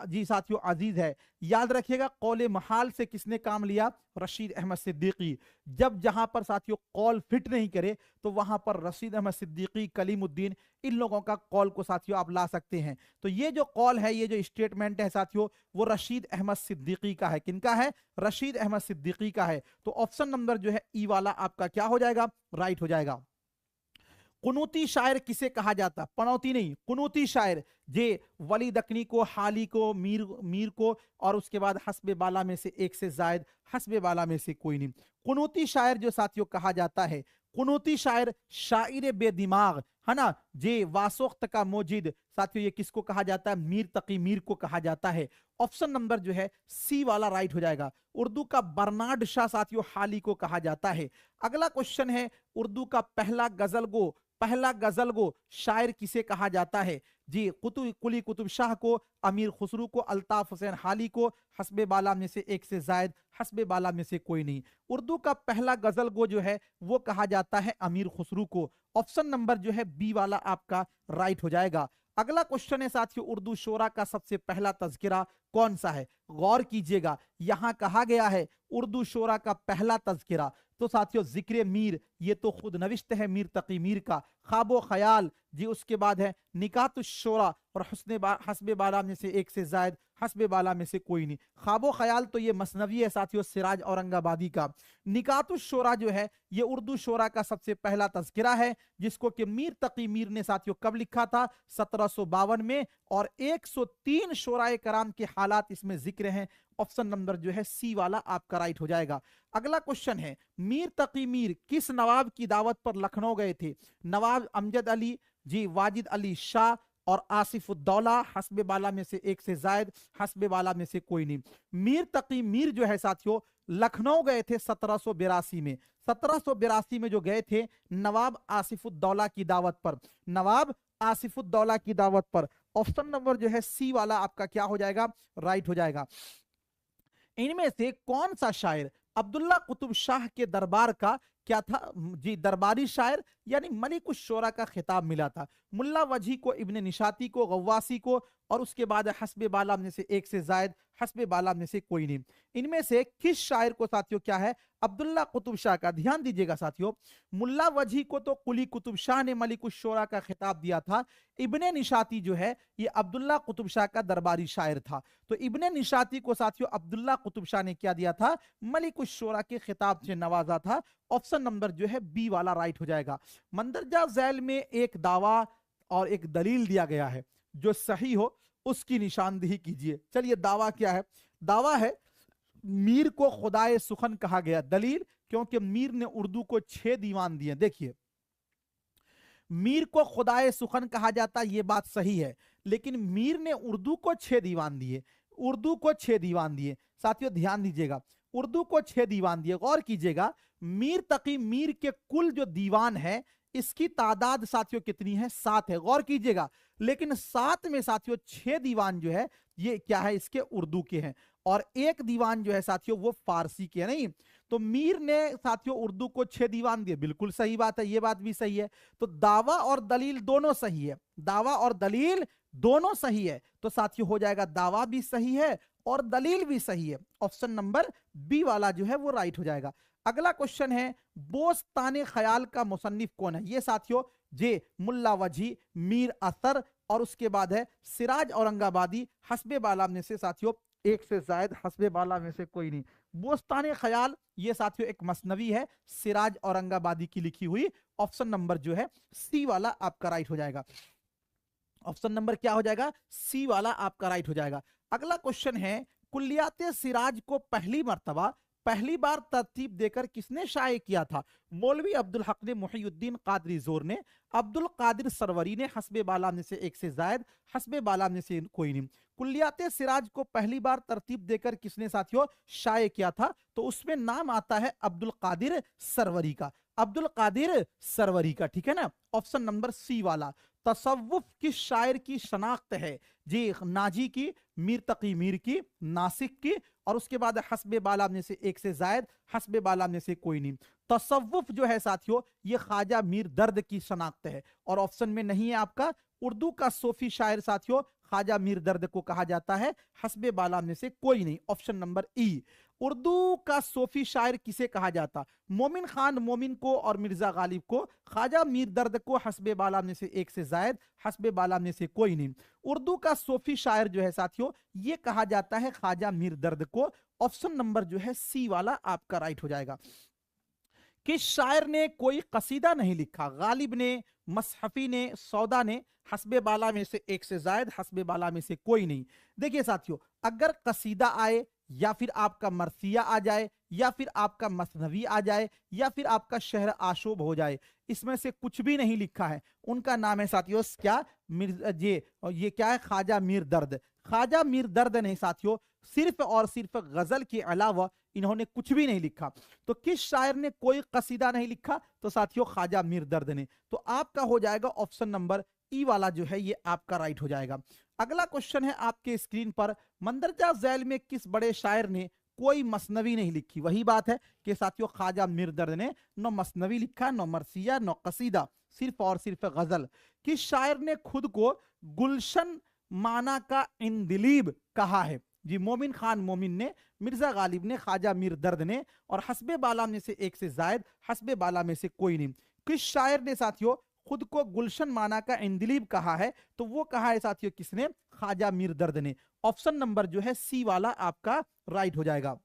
जी साथियों अजीज है। याद रखिएगा कौले महाल से किसने काम लिया? रशीद अहमद सिद्दीकी। जब जहां पर साथियों कॉल फिट नहीं करे तो वहां पर रशीद अहमद सिद्दीकी, कलीमुद्दीन, इन लोगों का कॉल को साथियों आप ला सकते हैं। तो ये जो कॉल है, ये जो स्टेटमेंट है साथियों वो रशीद अहमद सिद्दीकी का है। किनका है? रशीद अहमद सिद्दीकी का है। तो ऑप्शन नंबर जो है ई वाला आपका क्या हो जाएगा? राइट हो जाएगा। कुनूती शायर किसे कहा जाता? पनौती नहीं, कुनूती शायर। जे वली दकनी को, हाली को, मीर को, और उसके बाद हस्बे बाला में से एक से जायद, हस्बे बाला में से कोई नहीं। कुनूती शायर जो साथियों कहा जाता है, कुनूती शायर शायर बेदिमाग, है ना, जे वासोख्त का मोजिद, साथियों ये किसको कहा जाता है? मीर तकी मीर को कहा जाता है। ऑप्शन नंबर जो है सी वाला राइट हो जाएगा। उर्दू का बर्नार्ड शाह साथियों हाली को कहा जाता है। अगला क्वेश्चन है, उर्दू का पहला गजल गो शायर किसे कहा जाता है? जी कुली कुतुब शाह को, अमीर खुसरू को, अल्ताफ हुसैन हाली को, हस्बे बाला में से एक से जायद, हस्बे बाला में से कोई नहीं। उर्दू का पहला गजल गो जो है वो कहा जाता है अमीर खुसरू को। ऑप्शन नंबर जो है बी वाला आपका राइट हो जाएगा। अगला क्वेश्चन है साथियों, उर्दू शोरा का सबसे पहला तज़किरा कौन सा है? गौर कीजिएगा, यहां कहा गया है उर्दू शोरा का पहला तज़किरा। तो साथियों जिक्र मीर ये तो खुद नविश्त है मीर तकी मीर का। ख्वाबो ख्याल जी, उसके बाद है निकातुश शोरा और हस्बे बाला में से एक से जायद, हस्बे बाला में से कोई नहीं। ख्वाबो ख्याल तो ये मसनवी है साथियों सिराज औरंगाबादी का। निकातुश शोरा जो है ये उर्दू शोरा का सबसे पहला तज़किरा है, जिसको कि मीर तकी मीर ने साथियों कब लिखा था, 1752 में। और 103 शोराए कराम के हालात इसमें जिक्र हैं। ऑप्शन नंबर जो है सी वाला आपका राइट हो जाएगा। अगला क्वेश्चन है, मीर तकी मीर किस नवाब की दावत पर लखनऊ गए थे? नवाब अमजद अली जी, वाजिद अली शाह और आसिफुद्दौला, हस्बे बाला में से एक से जायद, हस्बे बाला में से कोई नहीं। मीर तकी मीर जो है साथियों लखनऊ गए थे 1782 में। 1782 में जो गए थे नवाब आसिफुद्दौला की दावत पर, नवाब आसिफुद्दौला की दावत पर। ऑप्शन नंबर जो है सी वाला आपका क्या हो जाएगा, राइट हो जाएगा। इनमें से कौन सा शायर अब्दुल्ला कुतुब शाह के दरबार का क्या था जी, दरबारी शायर यानी मलिक शोरा का खिताब मिला था? मुल्ला वजी को, इब्ने निशाती को, गव्वासी को, और उसके बाद हस्बे बाला में से एक से जायद, हस्बे बाला में से कोई नहीं। इनमें से किस शायर को साथियों क्या है, अब्दुल्ला कुतुब शाह का? ध्यान दीजिएगा साथियों, मुल्ला वजी को तो कुली कुतुब शाह ने मलिक शोरा का खिताब दिया था। इब्ने निशाती जो है ये अब्दुल्ला कुतुब शाह का दरबारी शायर था। तो इब्ने निशाती को साथियों अब्दुल्ला कुतुब शाह ने क्या दिया था, मलिक शोरा के खिताब से नवाजा था। ऑप्शन नंबर जो है बी वाला राइट हो जाएगा। मंदरजा झैल में एक दावा और एक दलील दिया गया है, जो सही हो उसकी निशानदेही कीजिए। चलिए दावा क्या है? दावा है मीर को खुदाए सुखन कहा गया। दलील, क्योंकि मीर ने उर्दू को 6 दीवान दिए। देखिए मीर को खुदाए सुखन कहा जाता, ये बात सही है, लेकिन मीर ने उर्दू को 6 दीवान दिए। उर्दू को 6 दीवान दिए साथियों, ध्यान दीजिएगा, उर्दू को 6 दीवान दिए। गौर कीजिएगा, मीर तकी मीर के कुल जो दीवान है इसकी तादाद साथियों कितनी है, 7 है। गौर कीजिएगा, लेकिन 7 में साथियों 6 दीवान जो है ये क्या है, इसके उर्दू के हैं, और एक दीवान जो है साथियों वो फारसी के है। नहीं, तो मीर ने साथियों उर्दू को 6 दीवान दिए, बिल्कुल सही बात है, ये बात भी सही है। तो दावा और दलील दोनों सही है, दावा और दलील दोनों सही है। तो साथियों हो जाएगा दावा भी सही है और दलील भी सही है। ऑप्शन नंबर बी वाला जो है वो राइट हो जाएगा। अगला क्वेश्चन है, बोस्ताने ख्याल का मुसन्निफ कौन है? ये साथियों जे मुल्ला वजी, मीर असर, और उसके बाद है सिराज औरंगाबादी, हस्बे बाला में से साथियों एक से जायद, हस्बे बाला में से कोई नहीं। बोस्ताने ख्याल ये साथियों एक मसनवी है सिराज औरंगाबादी की लिखी हुई। ऑप्शन नंबर जो है सी वाला आपका राइट हो जाएगा। ऑप्शन नंबर क्या हो जाएगा, सी वाला आपका राइट हो जाएगा। अगला क्वेश्चन है, कुल्लियाते सिराज को पहली बार तरतीब देकर किसने शाये किया था? मौलवी अब्दुल हक ने, मुहीउद्दीन कादरी जोर ने, अब्दुल कादिर सरवरी ने, हस्बे बाला में से एक से जायद, हस्बे बाला में से कोई नहीं। कुल्लियाते सिराज को पहली बार तरतीब देकर किसने साथियों शाये किया था? तो उसमें नाम आता है अब्दुल कादिर सरवरी का, अब्दुल कादिर सरवरी का, ठीक है ना। ऑप्शन नंबर सी वाला। तसव्वुफ किस शायर की शनाख्त है? जी नाजी की, मीर तकी मीर की, नासिक की, और उसके बाद हस्बे बाला में से एक से जायद, हस्बे बाला में से कोई नहीं। तसव्वुफ जो है साथियों ये ख्वाजा मीर दर्द की शनाख्त है, और ऑप्शन में नहीं है आपका। उर्दू का सूफी शायर साथियों ख्वाजा मीर दर्द को कहा जाता है, हस्बे बाला में से कोई नहीं। ऑप्शन नंबर ई। उर्दू का सूफी शायर किसे कहा जाता? मोमिन खान मोमिन को और मिर्जा गालिब को, ख्वाजा मीर दर्द को, हस्बे बाला में से एक से जायद, हस्बे बाला में से कोई नहीं। उर्दू का सूफी शायर जो है साथियों ये कहा जाता है ख्वाजा मीर दर्द को। ऑप्शन नंबर जो है सी वाला आपका राइट हो जाएगा। किस शायर ने कोई कसीदा नहीं लिखा? गालिब ने, मसहफी ने, सौदा ने, हस्बे बाला में से एक से जायद, हस्बे बाला में से कोई नहीं। देखिए साथियों, अगर कसीदा आए या फिर आपका मरसिया आ जाए या फिर आपका मसनवी आ जाए या फिर आपका शहर आशूब हो जाए, इसमें से कुछ भी नहीं लिखा है, उनका नाम है साथियों क्या, ये क्या है, ख्वाजा मीर दर्द। ख्वाजा मीर दर्द ने साथियों सिर्फ और सिर्फ गजल के अलावा इन्होंने कुछ भी नहीं लिखा। तो किस शायर ने कोई कसीदा नहीं लिखा? तो साथियों ख्वाजा मीर दर्द ने। तो आपका हो जाएगा ऑप्शन नंबर ई वाला जो है ये आपका राइट हो जाएगा। अगला क्वेश्चन है आपके स्क्रीन पर, मंदरजा झैल में किस बड़े शायर ने कोई मसनवी नहीं लिखी? वही बात है कि साथियों ख्वाजा मीर दर्द ने न मसनवी लिखा, न मरसिया, न कसीदा, सिर्फ और सिर्फ गजल। किस शायर ने खुद को गुलशन माना का इंदिलीब कहा है? जी, मोमिन खान मोमिन ने, मिर्जा गालिब ने, ख्वाजा मीर दर्द ने, और हस्बे बाला में से एक से जायद, हस्बे बाला में से कोई नहीं। किस शायर ने साथियों खुद को गुलशन माना का इंदिलीब कहा है? तो वो कहा है साथियों किसने? ख्वाजा मीर दर्द ने। ऑप्शन नंबर जो है सी वाला आपका राइट हो जाएगा।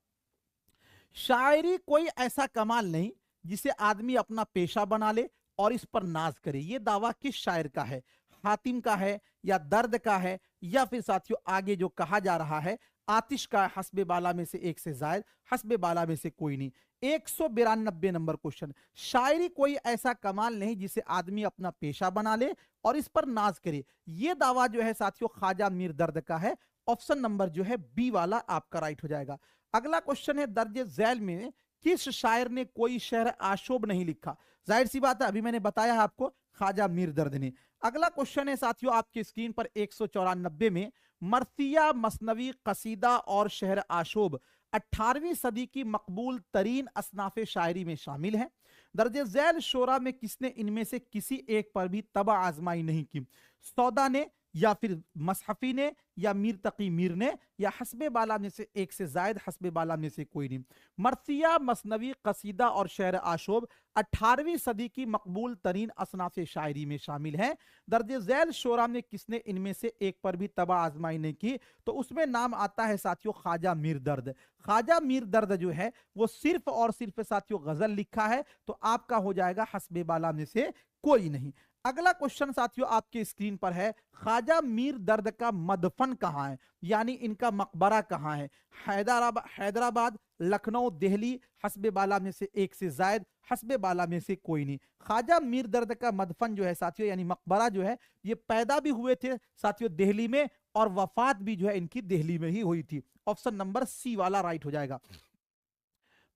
शायरी कोई ऐसा कमाल नहीं जिसे आदमी अपना पेशा बना ले और इस पर नाज करे, ये दावा किस शायर का है? हातिम का है, या दर्द का है, या फिर साथियों आगे जो कहा जा रहा है आतिश का, हस्बे बाला में से एक से जायद, हस्बे बाला में से कोई नहीं। 192 नंबर क्वेश्चन, शायरी कोई ऐसा कमाल नहीं जिसे आदमी अपना पेशा बना ले और इस पर नाज करे, ये दावा जो है साथियों ख्वाजा मीर दर्द का है। ऑप्शन नंबर जो है बी वाला आपका राइट हो जाएगा। अगला क्वेश्चन है दर्ज झैल में किस शायर ने कोई शेर आशोब नहीं लिखा? जाहिर सी बात है, अभी मैंने बताया है आपको, ख्वाजा मीर दर्द ने। अगला क्वेश्चन है साथियों आपकी स्क्रीन पर 194 में, मर्सिया, मसनवी, कसीदा और शहर आशोब 18वीं सदी की मकबूल तरीन असनाफ शायरी में शामिल है। दर्ज झैल शोरा में किसने इनमें से किसी एक पर भी तबा आजमाई नहीं की? सौदा ने, या फिर मसहफी ने, या मीर तकी मीर ने, या हस्बे बाला में से एक से जायद, हस्बे बाला में से कोई नहीं। मर्सिया, मसनवी, कसीदा और शहर आशोब 18वीं सदी की मकबूल तरीन असनाफ शायरी में शामिल है। दर्ज झैल शोरा में किसने इनमें से एक पर भी तबा आजमाई नहीं की? तो उसमें नाम आता है साथियों ख्वाजा मीर दर्द। ख्वाजा मीर दर्द जो है वो सिर्फ और सिर्फ साथियों गजल लिखा है, तो आपका हो जाएगा हस्बे बाला में से कोई नहीं। अगला क्वेश्चन साथियों आपके स्क्रीन पर है, ख्वाजा मीर दर्द का मदफन कहां है, यानी इनका मकबरा कहां है? हैदराबाद, लखनऊ, दिल्ली, हस्बे बाला में से एक से जायद, हस्बे बाला में से कोई नहीं। ख्वाजा मीर दर्द का मदफन जो है साथियों, यानी मकबरा जो है, ये पैदा भी हुए थे साथियों दिल्ली में, और वफात भी जो है इनकी दिल्ली में ही हुई थी। ऑप्शन नंबर सी वाला राइट हो जाएगा।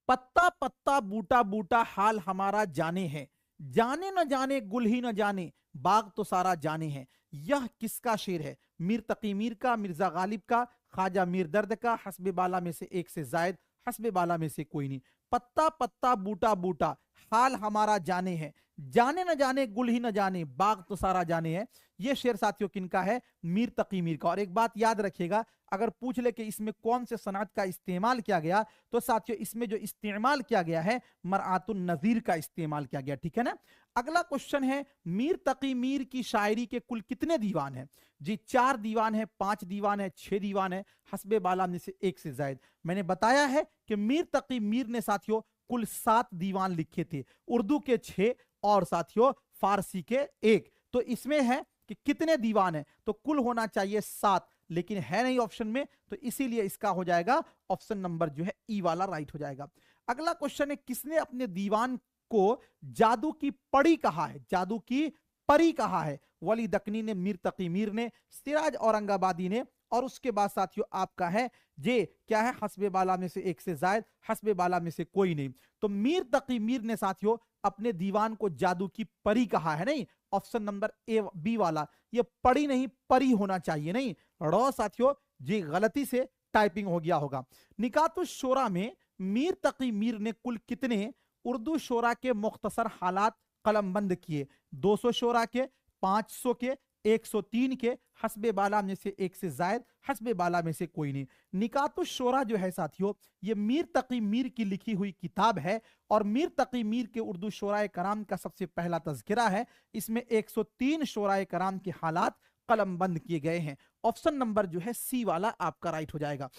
पत्ता पत्ता बूटा बूटा हाल हमारा जाने है, जाने न जाने गुल ही न जाने बाग तो सारा जाने है, यह किसका शेर है? मीर तकी मीर का, मिर्जा गालिब का, ख्वाजा मीर दर्द का, हस्बे बाला में से एक से जायद, हस्बे बाला में से कोई नहीं। पत्ता पत्ता बूटा बूटा हाल हमारा जाने है, जाने न जाने गुल ही न जाने बाग तो सारा जाने है, यह शेर साथियों किनका है? मीर तकी मीर का। और एक बात याद रखिएगा, अगर पूछ ले कि इसमें कौन से सनअत का इस्तेमाल किया गया, तो साथियों इसमें जो इस्तेमाल किया गया है मरआतुन नज़ीर का इस्तेमाल किया गया, ठीक है ना। अगला क्वेश्चन है, मीर तकी मीर की शायरी के कुल कितने दीवान हैं? जी 4 दीवान है, 5 दीवान है, 6 दीवान है, हस्बे बाला में से एक से जायद। मैंने बताया है कि मीर तकी मीर ने साथियों कुल 7 दीवान लिखे थे, उर्दू के 6 और साथियों फारसी के 1। तो इसमें है कि कितने दीवान है, तो कुल होना चाहिए 7, लेकिन है नहीं ऑप्शन में, तो इसीलिए इसका हो जाएगा ऑप्शन नंबर जो है ई वाला राइट हो जाएगा। अगला क्वेश्चन है, किसने अपने दीवान को जादू की परी कहा है? जादू की परी कहा है? वली दकनी ने, मीर तकी मीर ने, सिराज औरंगाबादी ने, और उसके बाद साथियों आपका है जे क्या है? हस्बे बाला में से एक से जायद, हस्बे बाला में से कोई नहीं। तो मीर तकी मीर ने साथियों अपने दीवान को जादू की परी कहा है, नहीं ऑप्शन नंबर ए बी वाला, ये पड़ी नहीं परी होना चाहिए, नहीं रो साथियों जी गलती से टाइपिंग हो गया होगा। निकातुश शोरा में मीर तकी मीर ने कुल कितने उर्दू शोरा के मुख्तसर हालात कलमबंद किए? 200 शोरा के, 500 के, 103 के, हस्बे बाला में से एक से जायद, हस्बे बाला में से कोई नहीं। निकातुश शोरा जो है साथियों ये मीर तकी मीर की लिखी हुई किताब है, और मीर तकी मीर के उर्दू शोराए कराम का सबसे पहला तज़किरा है। इसमें 103 शोराए कराम के हालात कलमबंद किए गए हैं। ऑप्शन नंबर जो है सी वाला आपका राइट हो जाएगा।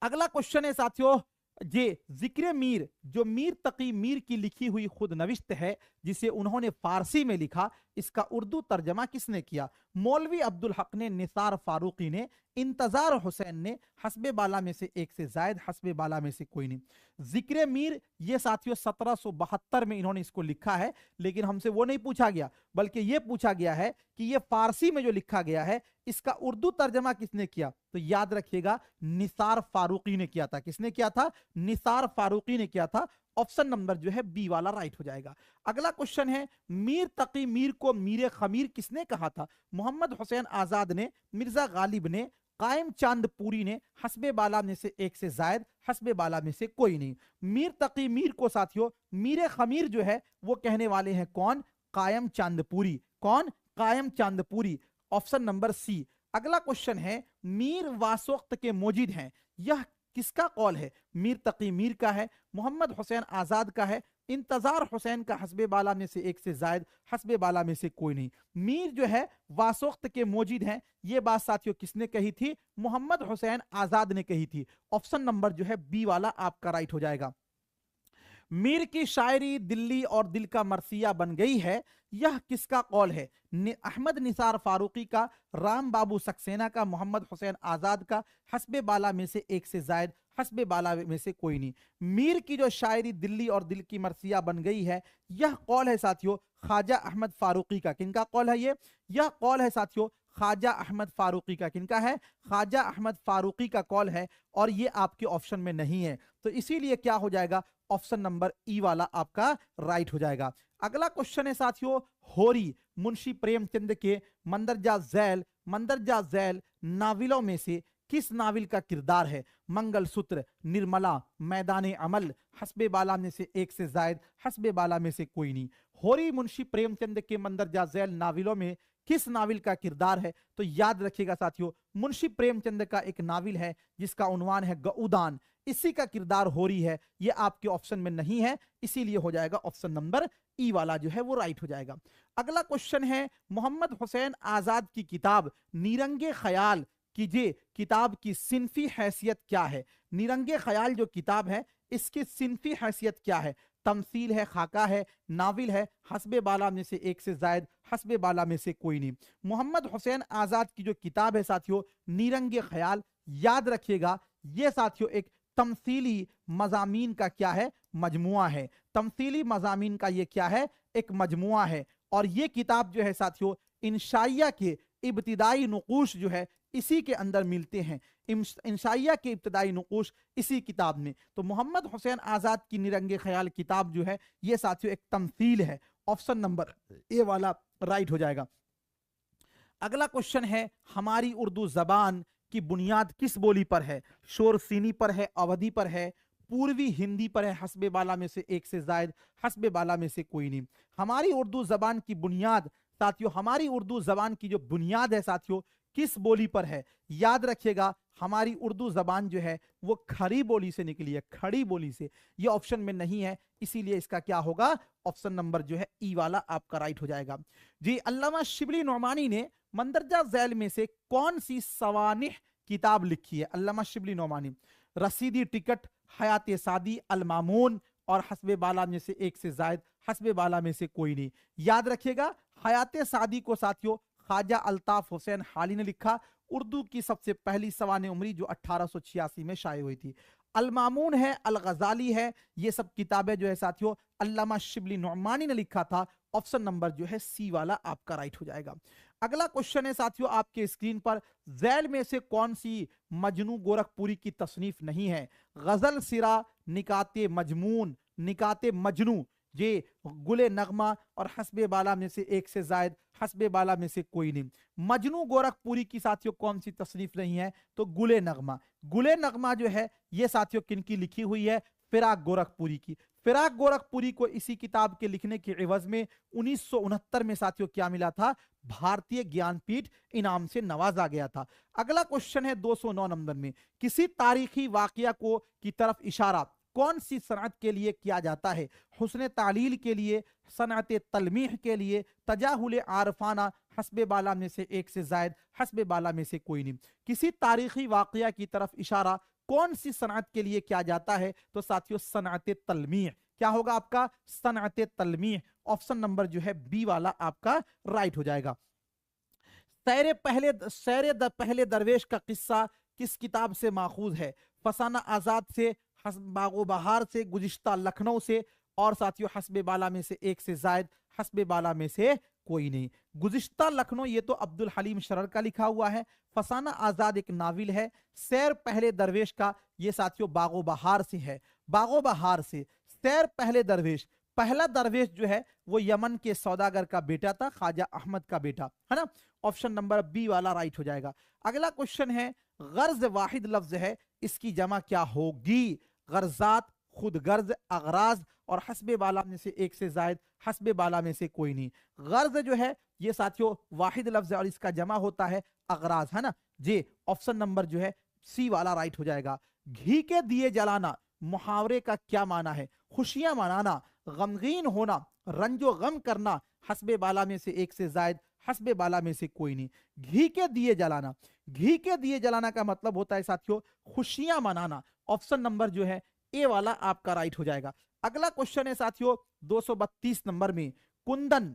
अगला क्वेश्चन है साथियों, जे जिक्र मीर जो मीर तकी मीर की लिखी हुई खुद नविश्त है, जिसे उन्होंने फारसी में लिखा, इसका उर्दू तर्जमा किसने किया? मौलवी अब्दुल हक ने, निसार फारूकी ने, इंतजार हुसैन ने, हस्बे बाला में से एक से जायद, हस्बे बाला में से कोई नहीं। जिक्र मीर ये साथियों 1772 में इन्होंने इसको लिखा है, लेकिन हमसे वो नहीं पूछा गया, बल्कि ये पूछा गया है कि ये फारसी में जो लिखा गया है इसका उर्दू तर्जमा किसने किया? तो याद रखिएगा निसार फारूकी ने किया था। किसने किया था? निसार फारूकी ने किया था। ऑप्शन नंबर जो है बी वाला राइट हो जाएगा। अगला क्वेश्चन है, मीर तकी मीर को मीर खमीर किसने कहा था? मोहम्मद हुसैन आजाद ने, मिर्जा गालिब ने, कायम चांदपुरी ने, हस्बे बाला में से एक से जायद, हस्बे बाला में से कोई नहीं। मीर तकी मीर को साथियों मीर खमीर जो है वो कहने वाले हैं कौन? कायम चांदपुरी। कौन? कायम चांदपुरी। Option number C. अगला क्वेश्चन है, मीर वासोक्त के मोजिद हैं, यह किसका कौल है? मीर तकी मीर का है, मोहम्मद हुसैन आजाद का है, इंतजार हुसैन का हस्बे बाला में से एक से जायद, हस्बे बाला में से कोई नहीं। मीर जो है वासोक्त के मोजिद हैं, ये बात साथियों किसने कही थी? मोहम्मद हुसैन आजाद ने कही थी। ऑप्शन नंबर जो है बी वाला आपका राइट हो जाएगा। मीर की शायरी दिल्ली और दिल का मरसिया बन गई है, यह किसका कौल है? अहमद निसार फारूकी का, राम बाबू सक्सेना का, मोहम्मद हुसैन आजाद का, हस्बे बाला में से एक से जायद, हस्बे बाला में से कोई नहीं। मीर की जो शायरी दिल्ली और दिल की मरसिया बन गई है, यह कौल है साथियों ख्वाजा अहमद फारूकी का। किनका कौल है ये? यह कौल है साथियों ख्वाजा अहमद फारूकी का। किनका है? ख्वाजा अहमद फारूकी का कौल है, और ये आपके ऑप्शन में नहीं है, तो इसीलिए क्या हो जाएगा? ऑप्शन नंबर ई वाला आपका राइट हो जाएगा। अगला क्वेश्चन है साथियों, होरी मुंशी प्रेमचंद के मंदरजा झैल नाविलों में से किस नाविल का किरदार है? मंगलसूत्र, निर्मला, मैदान अमल, हस्बे बाला में से एक से जायद, हस्बे बाला में से कोई नहीं। होरी मुंशी प्रेमचंद के मंदरजा झैल नाविलों में किस नाविल का किरदार है? तो याद रखिएगा साथियों, मुंशी प्रेमचंद का एक नाविल है जिसका उन्वान है गऊदान, इसी का किरदार होरी है। ये आपके ऑप्शन में नहीं है, इसीलिए हो जाएगा ऑप्शन नंबर ई वाला जो है वो राइट हो जाएगा। अगला क्वेश्चन है, मोहम्मद हुसैन आजाद की किताब नीरंगे ख्याल की जे किताब की सिनफी हैसियत क्या है? नीरंगे ख्याल जो किताब है, इसकी सिनफी हैसियत क्या है? तमसील है, खाका है, नाविल है, हस्बे बाला में से एक से जायद, हस्बे बाला में से कोई नहीं। मोहम्मद हुसैन आजाद की जो किताब है साथियों नीरंगे ख्याल, याद रखिएगा ये साथियों एक तमसीली मजामीन का क्या है? मजमुआ है। तमसीली मजामीन का ये क्या है? एक मजमुआ है। और ये किताब जो है साथियों इंशाइया के इब्तिदाई नुकूश जो है इसी के अंदर मिलते हैं। इंशाइया के इब्तिदाई नुकूश इसी किताब में। तो मोहम्मद हुसैन आजाद की निरंगे ख्याल किताब जो है ये साथियों एक तमसील है। ऑप्शन नंबर ए वाला राइट हो जाएगा। अगला क्वेश्चन है, हमारी उर्दू जबान की बुनियाद किस बोली पर है? शोर सीनी पर है, अवधी पर है, पूर्वी हिंदी पर है, हस्बे बाला में से एक से जायद, हस्बे बाला में से कोई नहीं। हमारी उर्दू जबान की बुनियाद साथियों, हमारी उर्दू जबान की जो बुनियाद है साथियों किस बोली पर है? याद रखिएगा हमारी उर्दू जबान जो है वो खड़ी बोली से निकली है, खड़ी बोली से। ये ऑप्शन में नहीं है, इसीलिए इसका क्या होगा? ऑप्शन नंबर जो है ई वाला आपका राइट हो जाएगा जी। अल्लामा शिबली नोमानी ने मंदरजा झैल में से कौन सी सवानिह किताब लिखी है? अल्लामा शिबली नोमानी, रसीदी टिकट, हयात सादी, अल मामून और हस्बे बाला में से एक से जायद, हस्बे बाला में से कोई नहीं। याद रखिएगा हयात सादी को साथियों ख्वाजा अल्ताफ हुसैन हाली ने लिखा, उर्दू की सबसे पहली सवाने उमरी जो 1886 में शाये हुई थी। अल मामून है, अल गजाली है, ये सब किताबें जो है साथियों अल्लामा शिबली नोमानी ने लिखा था। ऑप्शन नंबर जो है सी वाला आपका राइट हो जाएगा। अगला क्वेश्चन है साथियों आपके स्क्रीन पर, झैल में से कौन सी मजनू गोरखपुरी की तसनीफ नहीं है? गजल सिरा, निकाते मजमून, निकाते मजनू, ये गुले नगमा और हस्बे बाला में से एक से जायद, हस्बे बाला में से कोई नहीं। मजनू गोरखपुरी की साथियों कौन सी तसनीफ नहीं है? तो गुले नगमा। गुले नगमा जो है ये साथियों किनकी लिखी हुई है? फिराक गोरखपुरी की। फिराक गोरखपुरी को इसी किताब के लिखने के एवज में 1969 में साथियों क्या मिला था? भारतीय ज्ञानपीठ इनाम से नवाजा गया था। अगला क्वेश्चन है 209 नंबर में, किसी तारीखी वाकया को की तरफ इशारा कौन सी सनअत के लिए किया जाता है? हुस्न तालील के लिए, सनअत तलमीह के लिए, तजाहुल आरफाना, हस्बे बाला में से एक से जायद, हस्बे बाला में से कोई नहीं। किसी तारीखी वाकया की तरफ इशारा कौन सी सनअत के लिए किया जाता है? तो साथियों सनअत तलमीह। क्या होगा आपका? सनअत तलमीह। ऑप्शन नंबर जो है बी वाला आपका राइट हो जाएगा। पहले दरवेश का किस्सा किस किताब से माखूज है? फसाना आजाद से, बागो बहार से, गुजिश्ता लखनऊ से और साथियों हस्बे बाला में से एक से जायद, हस्बे बाला में से कोई नहीं। गुजिश्ता लखनऊ ये तो अब्दुल हलीम शरर का लिखा हुआ है। फसाना आजाद एक नाविल है। सैर पहले दरवेश का ये साथियों बागो बहार से है, बागो बहार से। सैर पहले दरवेश, पहला दरवेश जो है वो यमन के सौदागर का बेटा था, ख्वाजा अहमद का बेटा है ना। ऑप्शन नंबर बी वाला राइट हो जाएगा। अगला क्वेश्चन है, गर्ज वाहिद लफ्ज है, इसकी जमा क्या होगी? गर्जात, खुद गर्ज, अगराज और हस्बे बाला में से एक से जायद, हस्बे बाला में से कोई नहीं। गर्ज जो है ये साथियों वाहिद लफ्ज है और इसका जमा होता है अगराज, है ना। जे ऑप्शन नंबर जो है सी वाला राइट हो जाएगा। घी के दिए जलाना मुहावरे का क्या माना है? खुशियां मनाना, गमगीन होना, रंजो गम करना, हस्बे बाला में से एक से जायद, हस्बे बाला में से कोई नहीं। घी के दिए जलाना, घी के दिए जलाना का मतलब होता है साथियों खुशियां मनाना। ऑप्शन नंबर जो है ए वाला आपका राइट हो जाएगा। अगला क्वेश्चन है साथियों 232 नंबर में, कुंदन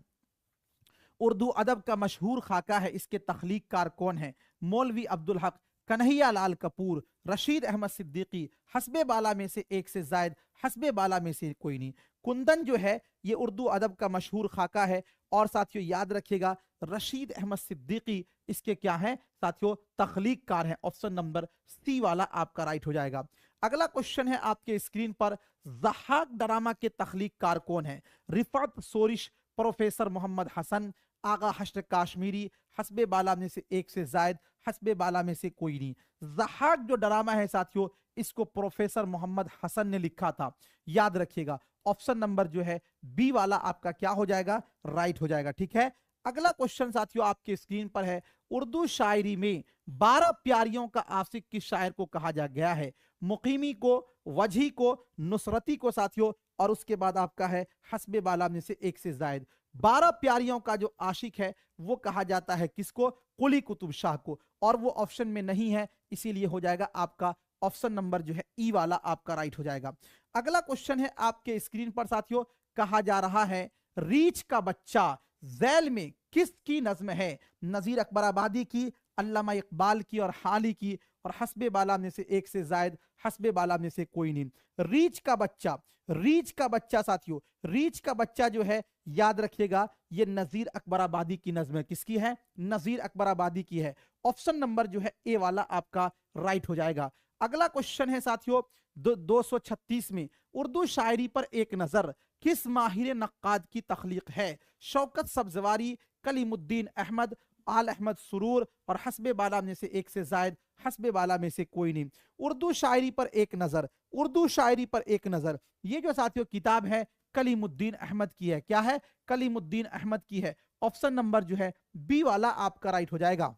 उर्दू अदब का मशहूर खाका है, इसके तख्लीककार कौन है? मौलवी अब्दुल हक, कन्हैया लाल कपूर, रशीद अहमद सिद्दीकी, हस्बे बाला में से एक से जायद, हस्बे बाला में से कोई नहीं। कुंदन जो है ये उर्दू अदब का मशहूर खाका है और साथियों याद रखिएगा रशीद अहमद सिद्दीकी इसके क्या है साथियों तख्लीककार है। ऑप्शन नंबर सी वाला आपका राइट हो जाएगा। अगला क्वेश्चन है आपके स्क्रीन पर, ज़हाक ड्रामा के तख्लीककार कौन है? रिफात सोरिश, प्रोफेसर मोहम्मद हसन, आगा हश्र काश्मीरी, हस्बे बाला में से एक से जायद, हस्बे बाला में से कोई नहीं। ज़हाक जो ड्रामा है साथियों इसको प्रोफेसर मोहम्मद हसन ने लिखा था, याद रखिएगा। ऑप्शन नंबर जो है बी वाला आपका क्या हो जाएगा? राइट हो जाएगा, ठीक है। अगला क्वेश्चन साथियों आपके स्क्रीन पर है, उर्दू शायरी में 12 प्यारियों का आशिक किस शायर को कहा जा गया है? मुकीमी को, वजही को, नुसरती को साथियों, और उसके बाद आपका है हस्बे बाला में से एक से जायद। 12 प्यारियों का जो आशिक है वो कहा जाता है किसको? कुली कुतुब शाह को, और वो ऑप्शन में नहीं है इसीलिए हो जाएगा आपका ऑप्शन नंबर जो है ई वाला आपका राइट हो जाएगा। अगला क्वेश्चन है आपके स्क्रीन पर साथियों, कहा जा रहा है रीछ का बच्चा जैल में किसकी नज्म है? नजीर अकबर आबादी की, अल्लामा इकबाल की और हाली की, और हस्बे बाला में से एक से जायद, हस्बे बाला में से कोई नहीं। रीछ का बच्चा, रीछ का बच्चा साथियों, रीछ का बच्चा जो है याद रखिएगा ये नजीर अकबर आबादी की नज्म है। किसकी है? नजीर अकबर आबादी की है। ऑप्शन नंबर जो है ए वाला आपका राइट हो जाएगा। अगला क्वेश्चन है साथियों 236 में, उर्दू शायरी पर एक नजर किस माहिर नक्काद की तख्लीक है? शौकत सब्जवारी, कलीमुद्दीन अहमद, आल अहमद सुरूर, और हस्बे बाला में से एक से जायद, हस्बे बाला में से कोई नहीं। उर्दू शायरी पर एक नजर, उर्दू शायरी पर एक नजर, ये जो साथियों किताब है कलीमुद्दीन अहमद की है। क्या है? कलीमुद्दीन अहमद की है। ऑप्शन नंबर जो है बी वाला आपका राइट हो जाएगा।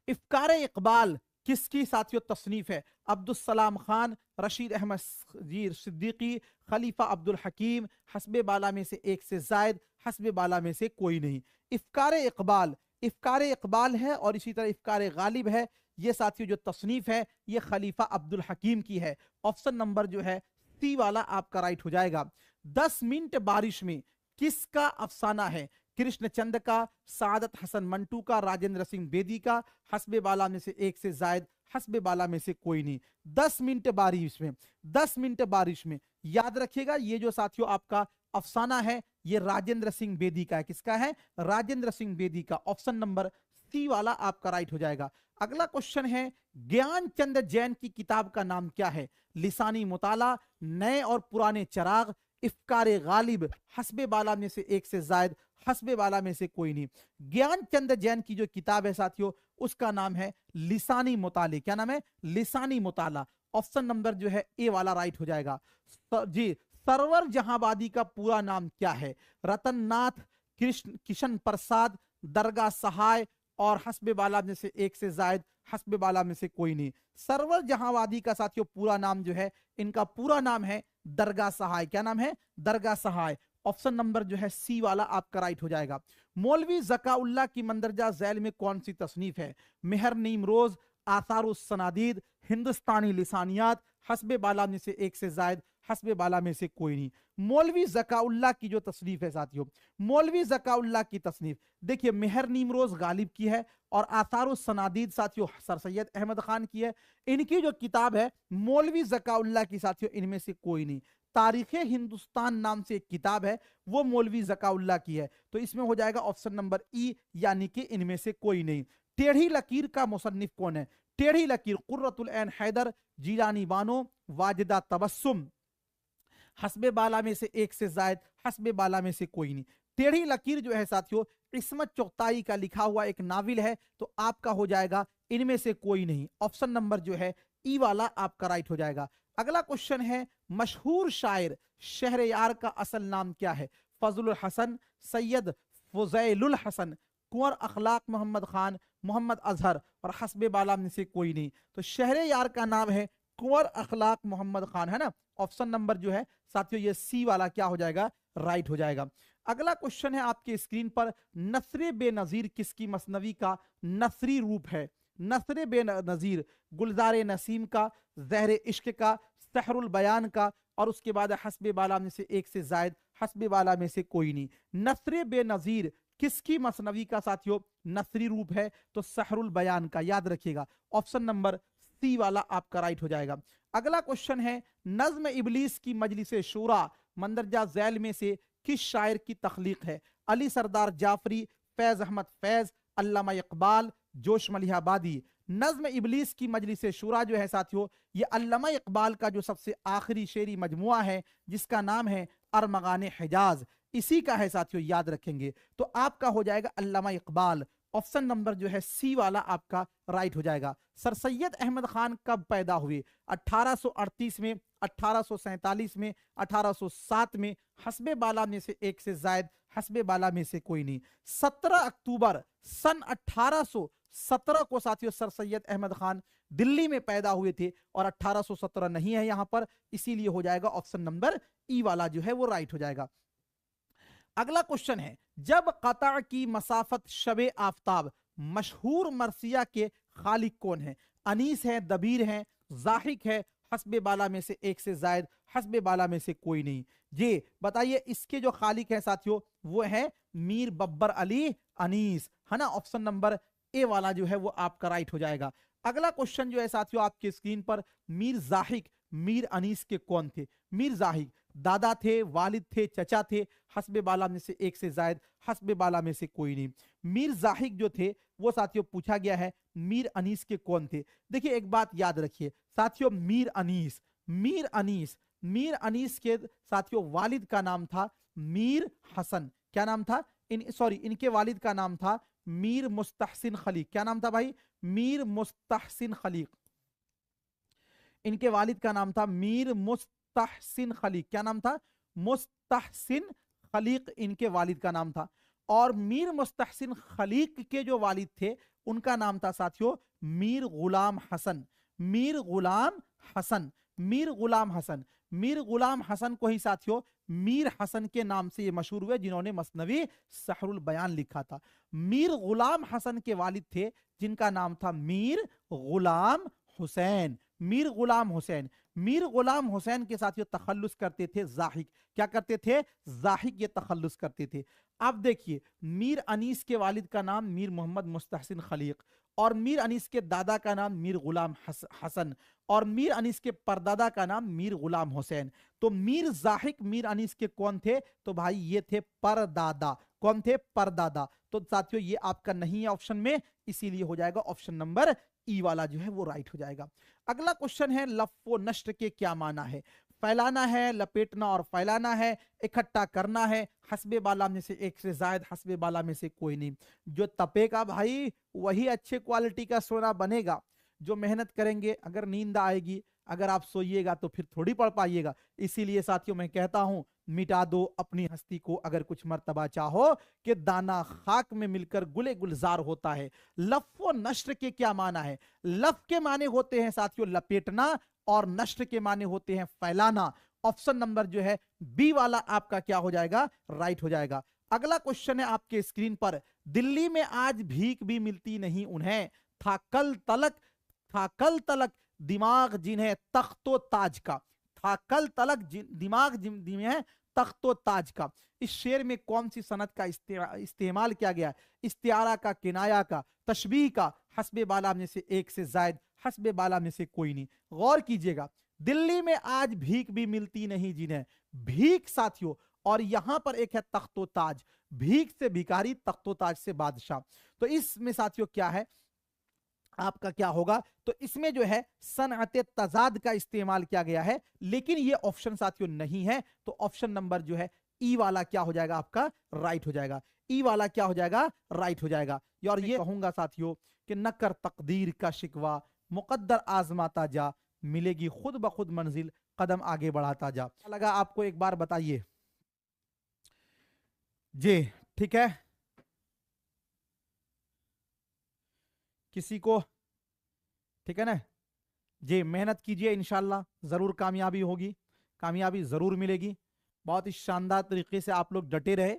इफ्कार इकबाल किसकी साथियों तसनीफ है? अब्दुल सलाम खान, रशीद अहमद सिद्दीकी, खलीफा अब्दुल हकीम, हस्बे बाला में से एक से जायद, हस्बे बाला में से कोई नहीं। इफ्कार इकबाल, इफ्कार इकबाल है और इसी तरह इफ्कार गालिब है। ये साथियों जो तसनीफ है ये खलीफा अब्दुल हकीम की है। ऑप्शन नंबर जो है सी वाला आपका राइट हो जाएगा। 10 मिनट बारिश में किसका अफसाना है? कृष्णचंद का, सादत हसन मंटू का, राजेंद्र सिंह बेदी का, हस्बे बाला में से एक से जायद, हस्बे बाला में से कोई नहीं। 10 मिनट बारिश में, 10 मिनट बारिश में याद रखिएगा ये जो साथियों आपका अफसाना है ये राजेंद्र सिंह बेदी का है। किसका है? राजेंद्र सिंह बेदी का। ऑप्शन नंबर सी वाला आपका राइट हो जाएगा। अगला क्वेश्चन है, ज्ञानचंद जैन की किताब का नाम क्या है? लिसानी मुताला, नए और पुराने चराग, इफ्कार गालिब, हस्बे बाला में से एक से जायद, हस्बे बाला में से कोई नहीं। ज्ञानचंद जैन की जो किताब है साथियों उसका नाम है लिसानी मुताले। क्या नाम है? लिसानी मुताला। ऑप्शन नंबर जो है ए वाला राइट हो जाएगा जी। सरवर जहांबादी का पूरा नाम क्या है? रतन नाथ, कृष्ण किशन प्रसाद, दरगाह सहाय, और हस्बे बाला में से एक से जायद, हस्बे बाला में से कोई नहीं। सरवर जहांबादी का साथियों पूरा नाम जो है इनका पूरा नाम है दरगाह सहाय। क्या नाम है? दरगाह सहाय। ऑप्शन नंबर जो है सी वाला आपका राइट हो जाएगा। मौलवी ज़काउल्लाह की मंदरजा झैल में कौन सी तसनीफ है? मेहर नीमरोज, आसारुस सनादीद, हिंदुस्तानी लिसानियात, हस्बे बाला में से एक से जायद, हस्बे बाला में से कोई नहीं। मौलवी ज़काउल्लाह की जो तसनीफ है साथियों, मौलवी ज़काउल्लाह की तसनीफ देखिए मेहर नीमरोज गालिब की है और आसारुस सनादीद साथियों सर सैयद अहमद खान की है। इनकी जो किताब है मौलवी ज़काउल्लाह की साथियों इनमें से कोई नहीं। तारीख हिंदुस्तान नाम से एक किताब है वो मौलवी ज़काउल्लाह की है। तो इसमें हो जाएगा ऑप्शन नंबर ई, यानी कि इनमें से कोई नहीं। टेढ़ी लकीर का मुसन्निफ कौन है? टेढ़ी लकीर कुर्रतुल ऐन हैदर, जीलानी बानो, वाजिदा तबस्सुम, हस्बे बाला में से एक से जायद, हस्बे बाला में से कोई नहीं। टेढ़ी लकीर जो है साथियों इस्मत चुगताई का लिखा हुआ एक नाविल है। तो आपका हो जाएगा इनमें से कोई नहीं। ऑप्शन नंबर जो है ई वाला आपका राइट हो जाएगा। अगला क्वेश्चन है, मशहूर शायर शहरयार का असल नाम क्या है? फजलुल हसन, सैयद फुजैलुल हसन, कुंवर अखलाक मोहम्मद खान, मोहम्मद अजहर और हस्बे बाला में से कोई नहीं। तो शहरे यार का नाम है कुंवर अखलाक मोहम्मद खान, है ना। ऑप्शन नंबर जो है साथियों ये सी वाला क्या हो जाएगा, राइट हो जाएगा। अगला क्वेश्चन है आपके स्क्रीन पर, नसरे बेनजीर किसकी मसनवी का नसरी रूप है? नसरे बेनजीर गुलजार नसीम का, जहर इश्क का, सहरुल बयान का, और उसके बाद हस्बे बाला में से एक से जायद, हस्बे बाला में से कोई नहीं। नसरे बेनजीर किसकी मसनवी का साथियों नसरी रूप है? तो सहरुल बयान का, याद रखिएगा ऑप्शन नंबर सी वाला आपका राइट हो जाएगा। अगला क्वेश्चन है, नज्म इबलीस की मजलिस शूरा मंदरजा झैल में से किस शायर की तख्लीक है? अली सरदार जाफरी, फैज अहमद फैज, अल्लामा इकबाल, जोश मलिहाबादी। नज्म इबलीस की मजलिस शूरा जो है साथियों ये अल्लामा इकबाल का जो सबसे आखिरी शेरी मजमुआ है जिसका नाम है अरमगान हिजाज, इसी का है साथियों, याद रखेंगे। तो आपका हो जाएगा अल्लामा इकबाल, ऑप्शन नंबर जो है सी वाला आपका राइट हो जाएगा। सर सैयद अहमद खान कब पैदा हुए? 1838 में, 1847 में, 1807 में, हस्बे बाला में से एक से जायद, हस्बे बाला में से कोई नहीं। 17 अक्टूबर सन 1817 को साथियों सर सैयद अहमद खान दिल्ली में पैदा हुए थे और 1817 नहीं है यहां पर, इसीलिए हो जाएगा ऑप्शन नंबर ई वाला जो है वो राइट हो जाएगा। अगला क्वेश्चन है, जब कता की मसाफत शबे आफ्ताब मशहूर मरसिया के खालिक कौन है? अनीस है, दबीर है, जाहिक है, हस्बे बाला में से एक से जायद, हस्बे बाला में से कोई नहीं। ये बताइए इसके जो खालिक है साथियों वो है मीर बब्बर अली अनीस, है ना। ऑप्शन नंबर ए वाला जो है वो आपका राइट हो जाएगा। अगला क्वेश्चन जो है साथियों आपके स्क्रीन पर, मीर जाहिक मीर अनीस के कौन थे? मीर जाहिक दादा थे, वालिद थे, चचा थे, हस्बे बाला में से एक से जायद, हस्बे बाला में से कोई नहीं। मीर जाहिक जो थे वो साथियों पूछा गया है मीर अनीस के कौन थे। देखिए एक बात याद रखिए साथियों, मीर अनीस, मीर अनीस, मीर अनीस के साथियों वालिद का नाम था मीर हसन। क्या नाम था? इनके वालिद का नाम था मीर मुस्तहसिन खलीक। क्या नाम था भाई? मीर मुस्तहसिन खलीक। इनके वालिद का नाम था मीर मुस्तहसिन खलीक। क्या नाम था? मुस्तहसिन खलीक इनके वालिद का नाम था। और मीर मुस्तहसिन खलीक के जो वालिद थे उनका नाम था साथियों मीर गुलाम हसन। मीर गुलाम हसन, मीर गुलाम हसन, मीर गुलाम हसन को ही साथियों मीर हसन के नाम से ये मशहूर हुए जिन्होंने मसनवी सहरुल बयान लिखा था। मीर गुलाम हसन के वालिद थे जिनका नाम था मीर गुलाम हुसैन। मीर गुलाम हुसैन, मीर गुलाम हुसैन के साथ ये तखल्लुस करते थे जाहिक। क्या करते थे? जाहिक ये तखल्लुस करते थे। अब देखिए मीर अनीस के वालिद का नाम मीर मोहम्मद मुस्तहसिन खलीक, और मीर अनीस के दादा का नाम मीर गुलाम हसन, और मीर अनीस के परदादा का नाम मीर गुलाम हुसैन। तो मीर जाहिक मीर अनीस के कौन थे? तो भाई ये थे परदादा। कौन थे? परदादा। तो साथियों ये आपका नहीं है ऑप्शन में, इसीलिए हो जाएगा ऑप्शन नंबर ई वाला जो है वो राइट हो जाएगा। अगला क्वेश्चन है, लफ्व नश्र के क्या माना है? फैलाना है, लपेटना और फैलाना है, इकट्ठा करना है, हस्बे बाला में से एक से जायद, हस्बे बाला में से कोई नहीं। जो तपेगा भाई वही अच्छे क्वालिटी का सोना बनेगा। जो मेहनत करेंगे, अगर नींद आएगी, अगर आप सोइएगा तो फिर थोड़ी पढ़ पाइएगा। इसीलिए साथियों मैं कहता हूं मिटा दो अपनी हस्ती को अगर कुछ मर्तबा चाहो कि दाना खाक में मिलकर गुले गुलजार होता है। लफ्व नश्र के क्या माना है? लफ के माने होते हैं साथियों लपेटना, और नश्र के माने होते हैं फैलाना। ऑप्शन नंबर जो है बी वाला आपका क्या हो जाएगा? राइट हो जाएगा। अगला क्वेश्चन है आपके स्क्रीन पर, दिल्ली में आज भीख भी मिलती नहीं उन्हें, था कल तलक, था कल तलक दिमाग जिन्हें तख्तो ताज का, था कल तलक दिमाग जिन्हें तख्तो ताज का। इस शेर में कौन सी सनत का इस्तेमाल किया गया? इस्तियारा का, किनाया का, तशबीह का, हस्बे बाला में से एक से जायद, हस्बे बाला में से कोई नहीं। गौर कीजिएगा, दिल्ली में आज भीख भी मिलती नहीं जिन्हें, भीख साथियों, और यहां पर एक है तख्तो ताज। भीख से भिखारी, तख्तो ताज से बादशाह। तो इसमें साथियों क्या है आपका क्या होगा? तो इसमें जो है सनअत तजाद का इस्तेमाल किया गया है, लेकिन ये ऑप्शन साथियों नहीं है। तो ऑप्शन नंबर जो है ई वाला क्या हो जाएगा आपका? राइट हो जाएगा। ई वाला क्या हो जाएगा? राइट हो जाएगा। और ये कहूंगा साथियों कि न कर तकदीर का शिकवा, मुकद्दर आजमाता जा, मिलेगी खुद ब खुद मंजिल, कदम आगे बढ़ाता जा। लगा आपको एक बार बताइए। जी ठीक है, किसी को, ठीक है ना जी, मेहनत कीजिए, इंशाल्लाह जरूर कामयाबी होगी, कामयाबी जरूर मिलेगी। बहुत ही शानदार तरीके से आप लोग डटे रहे,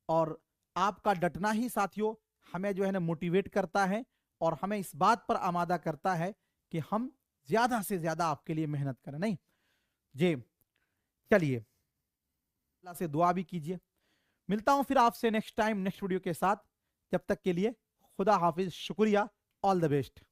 और आपका डटना ही साथियों हमें जो है ना मोटिवेट करता है, और हमें इस बात पर आमादा करता है कि हम ज्यादा से ज्यादा आपके लिए मेहनत करें। नहीं जी, चलिए अल्लाह से दुआ भी कीजिए। मिलता हूं फिर आपसे नेक्स्ट टाइम नेक्स्ट वीडियो के साथ। जब तक के लिए खुदा हाफिज, शुक्रिया, ऑल द बेस्ट।